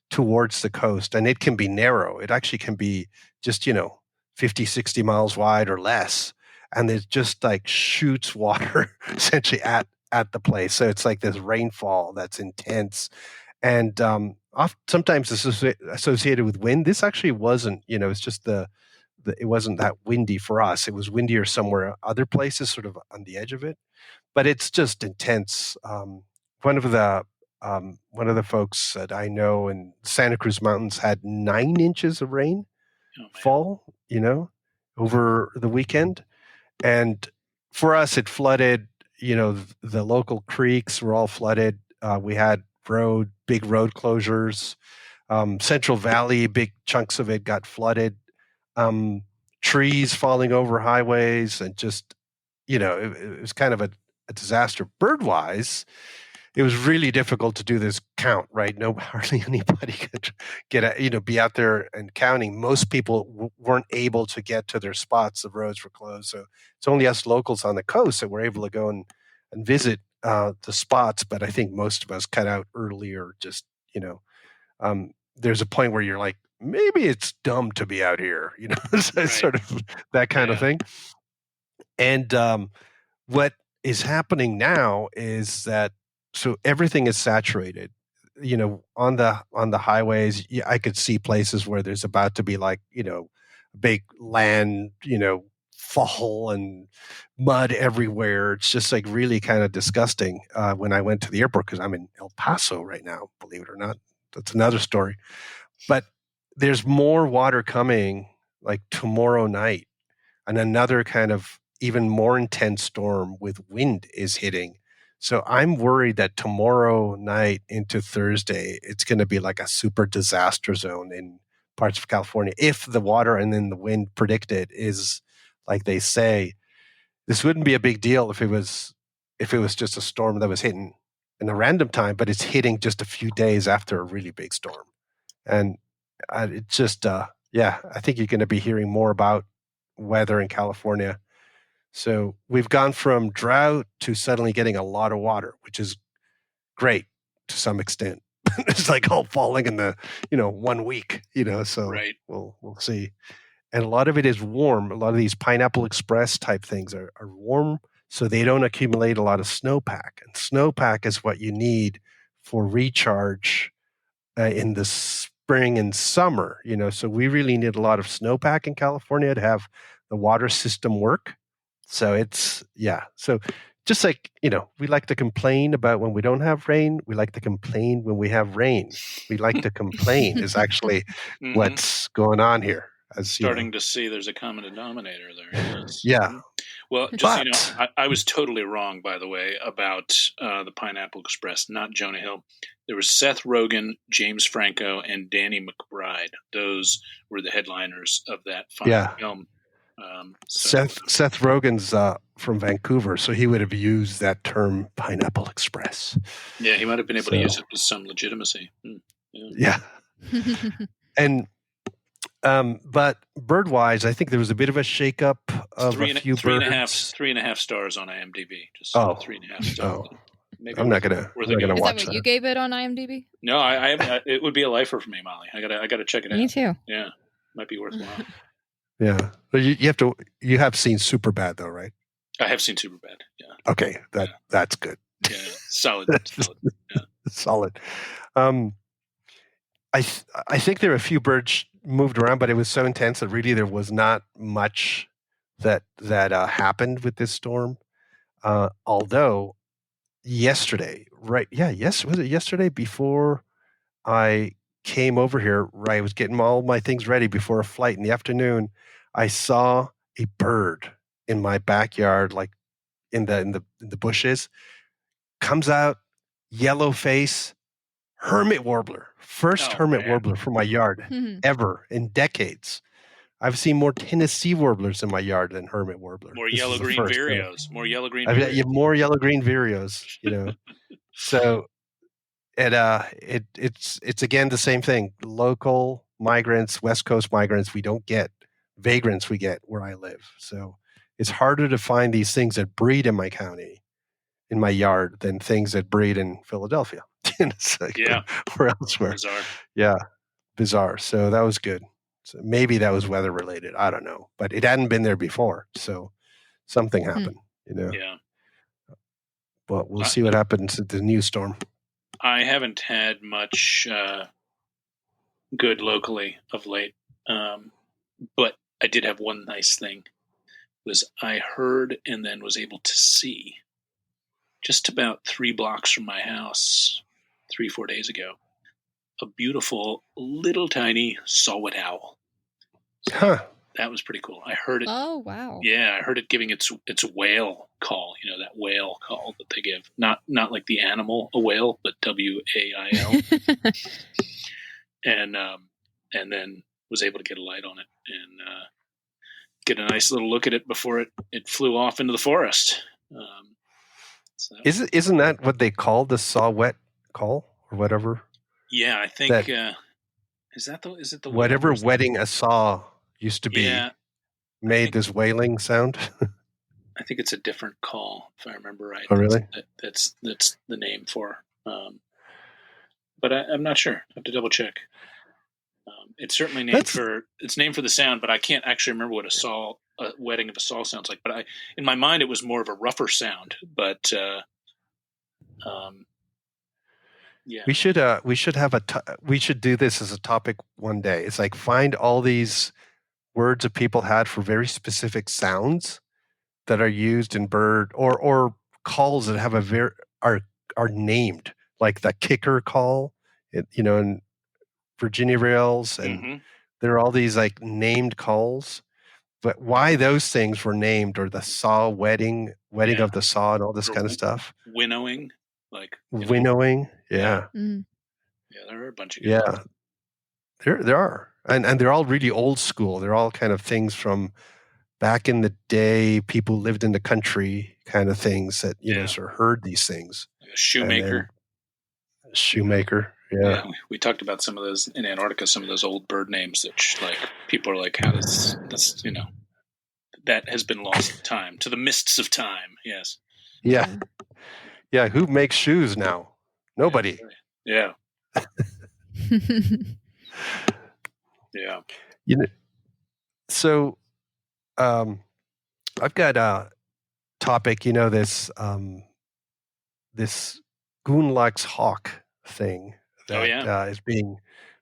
towards the coast. And it can be narrow. It actually can be just 50, 60 miles wide or less, and it just like shoots water essentially at the place. So it's like this rainfall that's intense, and sometimes this is associated with wind. This actually wasn't. It's just it wasn't that windy for us. It was windier somewhere other places, sort of on the edge of it. But it's just intense. One of the folks that I know in Santa Cruz Mountains had 9 inches of rain fall, over the weekend. And for us, it flooded. The local creeks were all flooded. We had big road closures. Central Valley, big chunks of it got flooded. Trees falling over highways, and just, it was kind of a disaster. Bird-wise, it was really difficult to do this count, right? Hardly anybody could be out there and counting. Most people weren't able to get to their spots. The roads were closed. So it's only us locals on the coast that were able to go and visit the spots. But I think most of us cut out early, or just, there's a point where you're like, maybe it's dumb to be out here, so right. Sort of that kind of thing. And what is happening now is that, so everything is saturated, on the highways. I could see places where there's about to be like, big land, fall and mud everywhere. It's just like really kind of disgusting. When I went to the airport, because I'm in El Paso right now, believe it or not, that's another story. But there's more water coming like tomorrow night, and another kind of even more intense storm with wind is hitting. So I'm worried that tomorrow night into Thursday, it's going to be like a super disaster zone in parts of California. If the water and then the wind predicted is like they say, this wouldn't be a big deal if it was just a storm that was hitting in a random time, but it's hitting just a few days after a really big storm. And it's just, I think you're going to be hearing more about weather in California. So we've gone from drought to suddenly getting a lot of water, which is great to some extent. It's like all falling in the, 1 week, so right. we'll see. And a lot of it is warm. A lot of these Pineapple Express type things are warm, so they don't accumulate a lot of snowpack. And snowpack is what you need for recharge in the spring and summer, so we really need a lot of snowpack in California to have the water system work. So so just like, we like to complain about when we don't have rain, we like to complain when we have rain. We like to complain is actually what's going on here. Starting to see there's a common denominator there. Yes. Yeah. Well, just I was totally wrong, by the way, about the Pineapple Express, not Jonah Hill. There was Seth Rogen, James Franco, and Danny McBride. Those were the headliners of that film. Seth Rogen's from Vancouver, so he would have used that term Pineapple Express. Yeah, he might have been able to use it with some legitimacy. Yeah. And but bird-wise, I think there was a bit of a shakeup of a few birds. 3.5 stars on IMDb. Just 3.5 stars. Oh. Maybe I'm not gonna watch that. Is that what you gave it on IMDb? No, I it would be a lifer for me, Molly. I gotta check it out. Me too. Yeah, might be worthwhile. Yeah, but you have seen Superbad though, right? I have seen Superbad. Yeah. Okay, that's good. Yeah, solid. Yeah. Solid. I think there were a few birds moved around, but it was so intense that really there was not much that happened with this storm. Although yesterday, right? Yeah, was it yesterday before I came over here? Right, I was getting all my things ready before a flight in the afternoon. I saw a bird in my backyard, like in the bushes. Comes out, yellow face, hermit warbler. First hermit warbler from my yard ever in decades. I've seen more Tennessee warblers in my yard than hermit warbler. More yellow-green vireos. More yellow-green vireos, So it's again the same thing. Local migrants, West Coast migrants, we don't get vagrants we get where I live. So it's harder to find these things that breed in my county, in my yard, than things that breed in Philadelphia. It's like, or elsewhere. Bizarre. Yeah, bizarre. So that was good. So maybe that was weather related. I don't know, but it hadn't been there before, so something happened. Yeah. But we'll see what happens at the new storm. I haven't had much good locally of late, but I did have one nice thing. Was I heard and then was able to see just about 3 blocks from my house 3-4 days ago a beautiful little tiny saw-whet owl. So that was pretty cool. I heard it. Oh wow! Yeah, I heard it giving its whale call. That whale call that they give. Not like the animal a whale, but WAIL. And then was able to get a light on it and get a nice little look at it before it flew off into the forest. Isn't that what they call the saw-whet call or whatever? Yeah, I think is it the whatever wetting a saw used to be made this wailing sound? I think it's a different call, if I remember right. Oh, really? That's the name for. But I'm not sure. I have to double check. It's certainly named for the sound, but I can't actually remember what a wetting of a saw sounds like. But in my mind, it was more of a rougher sound. But yeah, we should we should do this as a topic one day. It's like find all these words that people had for very specific sounds that are used in bird or calls that have are named, like the kicker call, in Virginia rails, and there are all these like named calls. but why those things were named, or the saw wedding of the saw and all this kind of stuff. Winnowing, like winnowing. Yeah. Mm. Yeah, there are a bunch of good ones. There are. And they're all really old school. They're all kind of things from back in the day, people lived in the country kind of things that, sort of heard these things. Like a shoemaker. Shoemaker. Yeah. We talked about some of those in Antarctica, some of those old bird names that like people are like, how does this, that has been lost to time, to the mists of time. Yes. Yeah. Yeah. Who makes shoes now? Nobody. Yeah. Yeah. So I've got a topic, this this Gundlach's hawk thing that is being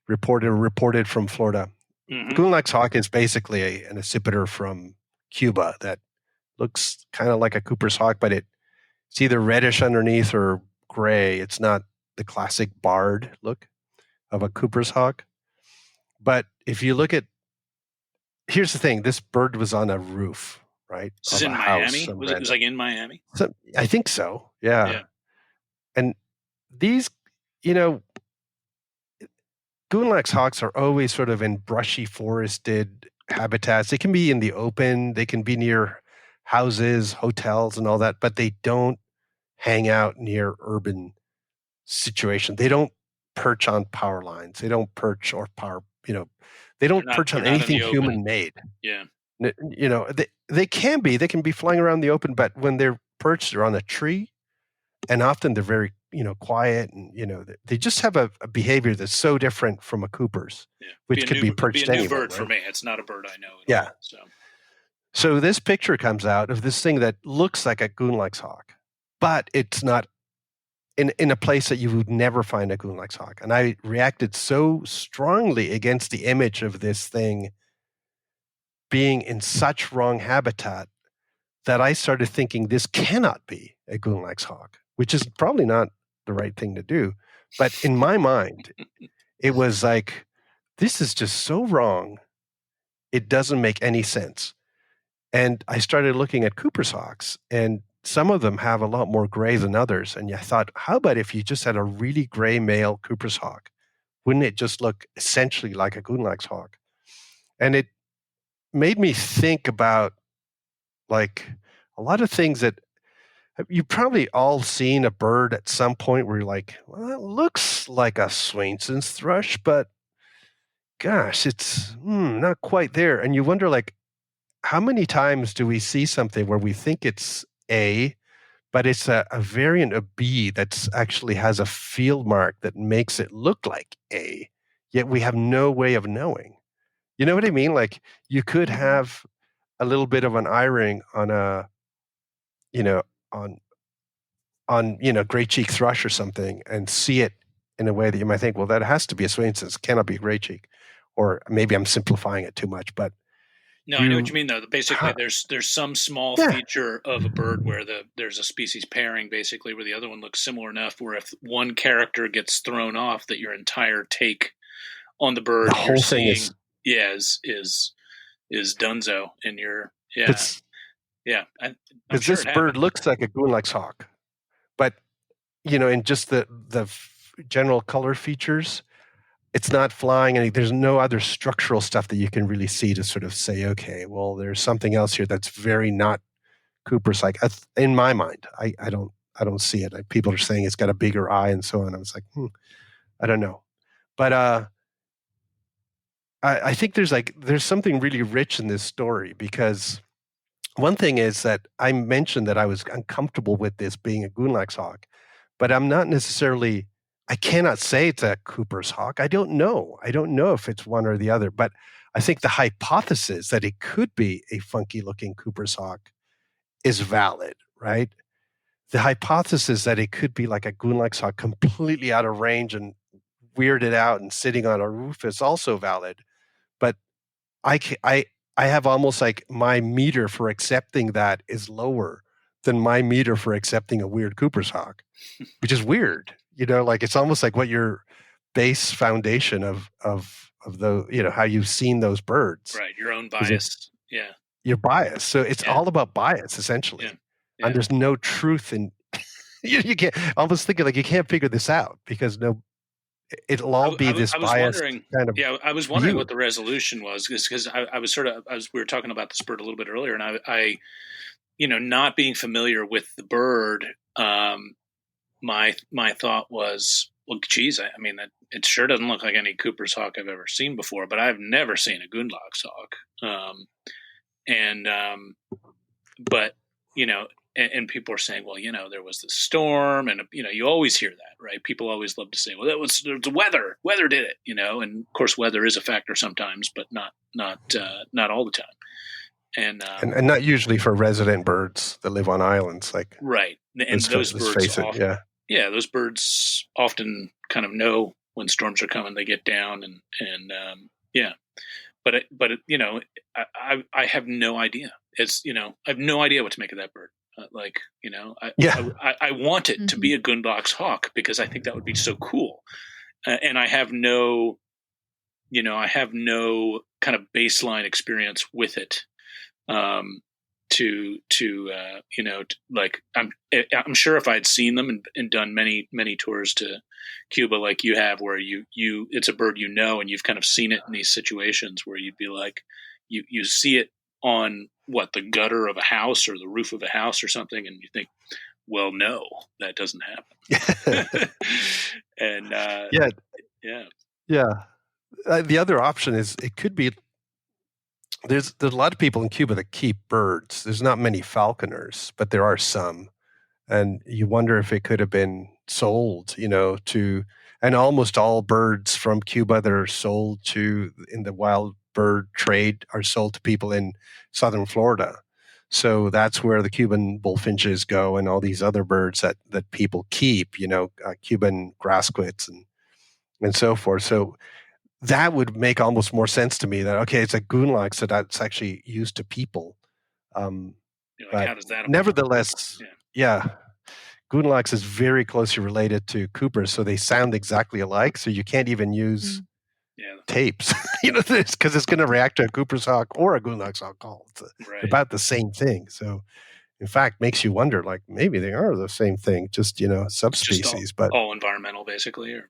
reported from Florida. Mm-hmm. Gundlach's hawk is basically an accipiter from Cuba that looks kind of like a Cooper's hawk, but it's either reddish underneath or gray. It's not the classic barred look of a Cooper's hawk. But if you look at, here's the thing, this bird was on a roof, right? This is in Miami? Was it like in Miami? So, I think so, yeah. And these, Gundlach's hawks are always sort of in brushy forested habitats. They can be in the open, they can be near houses, hotels and all that, but they don't hang out near urban situations. They don't perch on power lines. They don't perch or power, they don't perch on anything human made. Yeah. They can be flying around the open, but when they're perched, they're on a tree, and often they're very, quiet, and, they just have a behavior that's so different from a Cooper's, which could be perched anywhere. Be a new bird for me. It's not a bird I know at all. So this picture comes out of this thing that looks like a Gundlach's hawk, but it's not in a place that you would never find a Gundlach's hawk. And I reacted so strongly against the image of this thing being in such wrong habitat that I started thinking this cannot be a Gundlach's hawk, which is probably not the right thing to do. But in my mind, it was like, this is just so wrong. It doesn't make any sense. And I started looking at Cooper's hawks, and some of them have a lot more gray than others. And I thought, how about if you just had a really gray male Cooper's hawk? Wouldn't it just look essentially like a Gundlach's hawk? And it made me think about, like, a lot of things that you've probably all seen a bird at some point where you're like, well, it looks like a Swainson's thrush, but gosh, it's not quite there. And you wonder, like, how many times do we see something where we think it's A, but it's a variant of B that's actually has a field mark that makes it look like A, yet we have no way of knowing. You know what I mean? Like, you could have a little bit of an eye-ring on a, on gray cheek thrush or something, and see it in a way that you might think, well, that has to be a Swainson's, it cannot be a gray cheek. Or maybe I'm simplifying it too much, but no, I know what you mean, though. Basically, there's some small feature of a bird where there's a species pairing, basically, where the other one looks similar enough, where if one character gets thrown off, that your entire take on the bird, the whole thing is dunzo, and you're because this bird looks like a Gundlach's hawk, but in just the general color features, it's not flying, and there's no other structural stuff that you can really see to sort of say, okay, well, there's something else here that's very not Cooper's like. In my mind, I don't see it. People are saying it's got a bigger eye and so on. I was like, I don't know, but I think there's something really rich in this story, because one thing is that I mentioned that I was uncomfortable with this being a Gundlach's hawk, but I'm not necessarily. I cannot say it's a Cooper's hawk. I don't know. I don't know if it's one or the other, but I think the hypothesis that it could be a funky looking Cooper's hawk is valid, right? The hypothesis that it could be like a Gundlach's hawk completely out of range and weirded out and sitting on a roof is also valid. But I have almost like my meter for accepting that is lower than my meter for accepting a weird Cooper's hawk, which is weird. Like, it's almost like what your base foundation of the, how you've seen those birds. Right. Your own bias. Yeah. you're biased. So it's all about bias, essentially. Yeah. And there's no truth in you can't almost thinking like you can't figure this out because it'll all be this biased kind of. Yeah, I was wondering what the resolution was because we were talking about this bird a little bit earlier, and I not being familiar with the bird, my thought was, well, geez, I mean, that it sure doesn't look like any Cooper's hawk I've ever seen before, but I've never seen a Gundlach's hawk. But, and people are saying, well, there was the storm, and, you always hear that, right? People always love to say, well, it was the weather did it, and of course weather is a factor sometimes, but not all the time. And not usually for resident birds that live on islands, like right. And those birds often, those birds often kind of know when storms are coming. They get down and but I have no idea. It's I have no idea what to make of that bird. I want it to be a Gundlach's hawk because I think that would be so cool. And I have no kind of baseline experience with it. I'm sure if I'd seen them and done many tours to Cuba like you have, where you it's a bird and you've kind of seen it in these situations where you'd be like you see it on the gutter of a house or the roof of a house or something, and you think, well, no, that doesn't happen. And the other option is it could be. There's a lot of people in Cuba that keep birds. There's not many falconers, but there are some. And you wonder if it could have been sold, and almost all birds from Cuba that are sold to in the wild bird trade are sold to people in southern Florida. So that's where the Cuban bullfinches go and all these other birds that people keep, Cuban grassquits and so forth. So that would make almost more sense to me that, okay, it's a Gundlach, so that's actually used to people. But how does that apply? Nevertheless, Gundlachs is very closely related to Coopers, so they sound exactly alike, so you can't even use tapes, because it's going to react to a Cooper's hawk or a Gundlach's hawk call. It's about the same thing. So, in fact, makes you wonder, like, maybe they are the same thing, just, subspecies. But all environmental, basically, or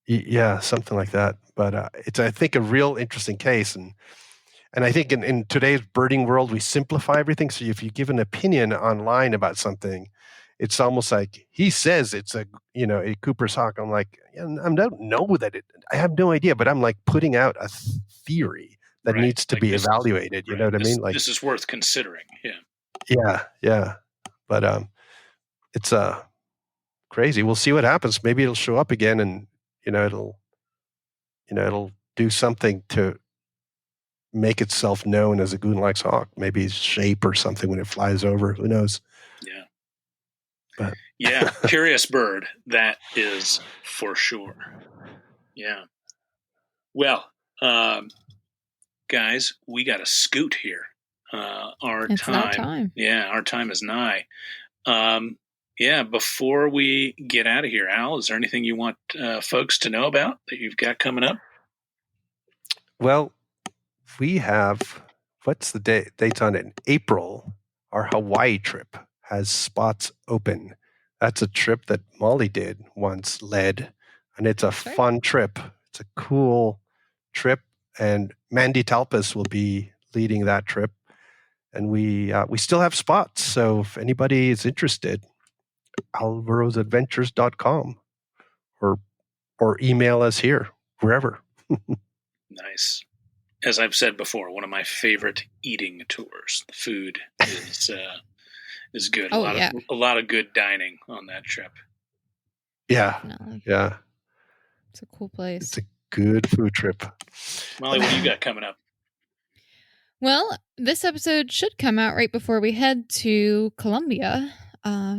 yeah, something like that. But it's, I think, a real interesting case. And I think in today's birding world, we simplify everything. So if you give an opinion online about something, it's almost like he says it's a Cooper's hawk. I'm like, I don't know I have no idea, but I'm like putting out a theory that needs to be evaluated. You know what I mean? Like, this is worth considering. Yeah. But it's crazy. We'll see what happens. Maybe it'll show up again, and it'll do something to make itself known as a Gundlach's hawk. Maybe shape or something when it flies over. Who knows? Yeah. But curious bird. That is for sure. Yeah. Well, guys, we got to scoot here. It's time. Yeah, our time is nigh. Before we get out of here, Al, is there anything you want folks to know about that you've got coming up? Well, we have, what's the dates on it? In April, our Hawaii trip has spots open. That's a trip that Molly did once, led, and it's a fun trip. It's a cool trip, and Mandy Talpas will be leading that trip. And we still have spots, so if anybody is interested, alvarosadventures.com or email us here, wherever. Nice. As I've said before, one of my favorite eating tours. The food is good. A lot of good dining on that trip. Yeah. Definitely. Yeah. It's a cool place. It's a good food trip. Molly, what do you got coming up? Well, this episode should come out right before we head to Colombia.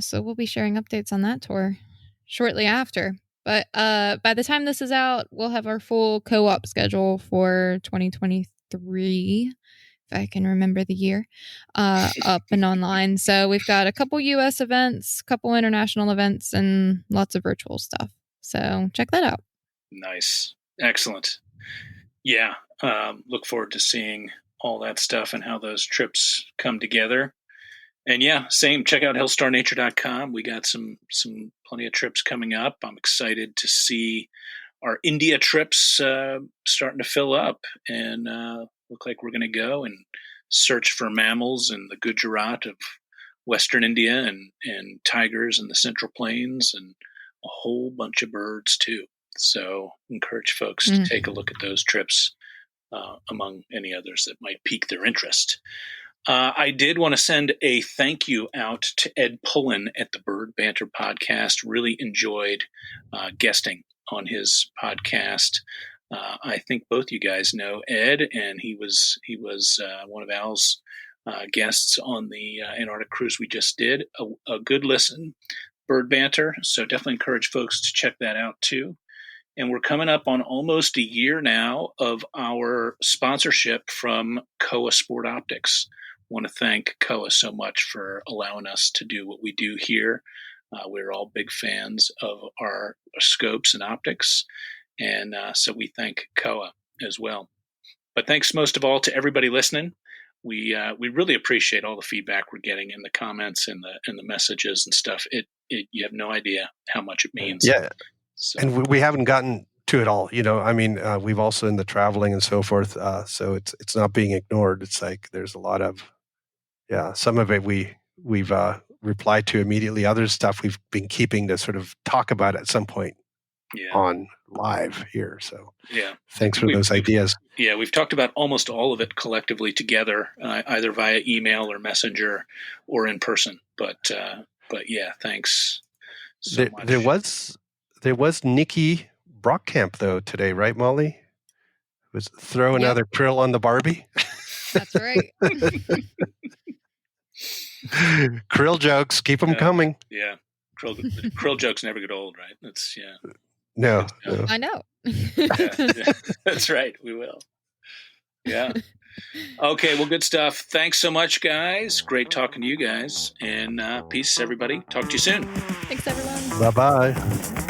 So we'll be sharing updates on that tour shortly after. But by the time this is out, we'll have our full co-op schedule for 2023, if I can remember the year, up and online. So we've got a couple U.S. events, a couple international events, and lots of virtual stuff. So check that out. Nice. Excellent. Yeah. Look forward to seeing all that stuff and how those trips come together. And yeah, same. Check out hillstarnature.com. We got some plenty of trips coming up. I'm excited to see our India trips starting to fill up and look like we're going to go and search for mammals in the Gujarat of Western India and tigers in the Central Plains and a whole bunch of birds too. So encourage folks to take a look at those trips among any others that might pique their interest. I did want to send a thank you out to Ed Pullen at the Bird Banter podcast. Really enjoyed guesting on his podcast. I think both you guys know Ed, and he was one of Al's guests on the Antarctic cruise we just did. A good listen, Bird Banter. So definitely encourage folks to check that out too. And we're coming up on almost a year now of our sponsorship from Koa Sport Optics. Want to thank Koa so much for allowing us to do what we do here. We're all big fans of our scopes and optics, and so we thank Koa as well. But thanks most of all to everybody listening. We really appreciate all the feedback we're getting in the comments and the messages and stuff. You have no idea how much it means. Yeah, so. And we haven't gotten to it all. I mean, we've also in the traveling and so forth. So it's not being ignored. It's like there's a lot of some of it we've replied to immediately. Other stuff we've been keeping to sort of talk about at some point on live here. So thanks for those ideas. We've talked about almost all of it collectively together, either via email or messenger or in person. But yeah, thanks so much. There was Nikki Brockkamp though today, right, Molly? Was throw another krill on the Barbie. That's right. Krill jokes, keep them coming. Yeah, krill jokes never get old, right? That's No. I know. That's right. We will. Yeah. Okay. Well, good stuff. Thanks so much, guys. Great talking to you guys. And peace, everybody. Talk to you soon. Thanks, everyone. Bye-bye.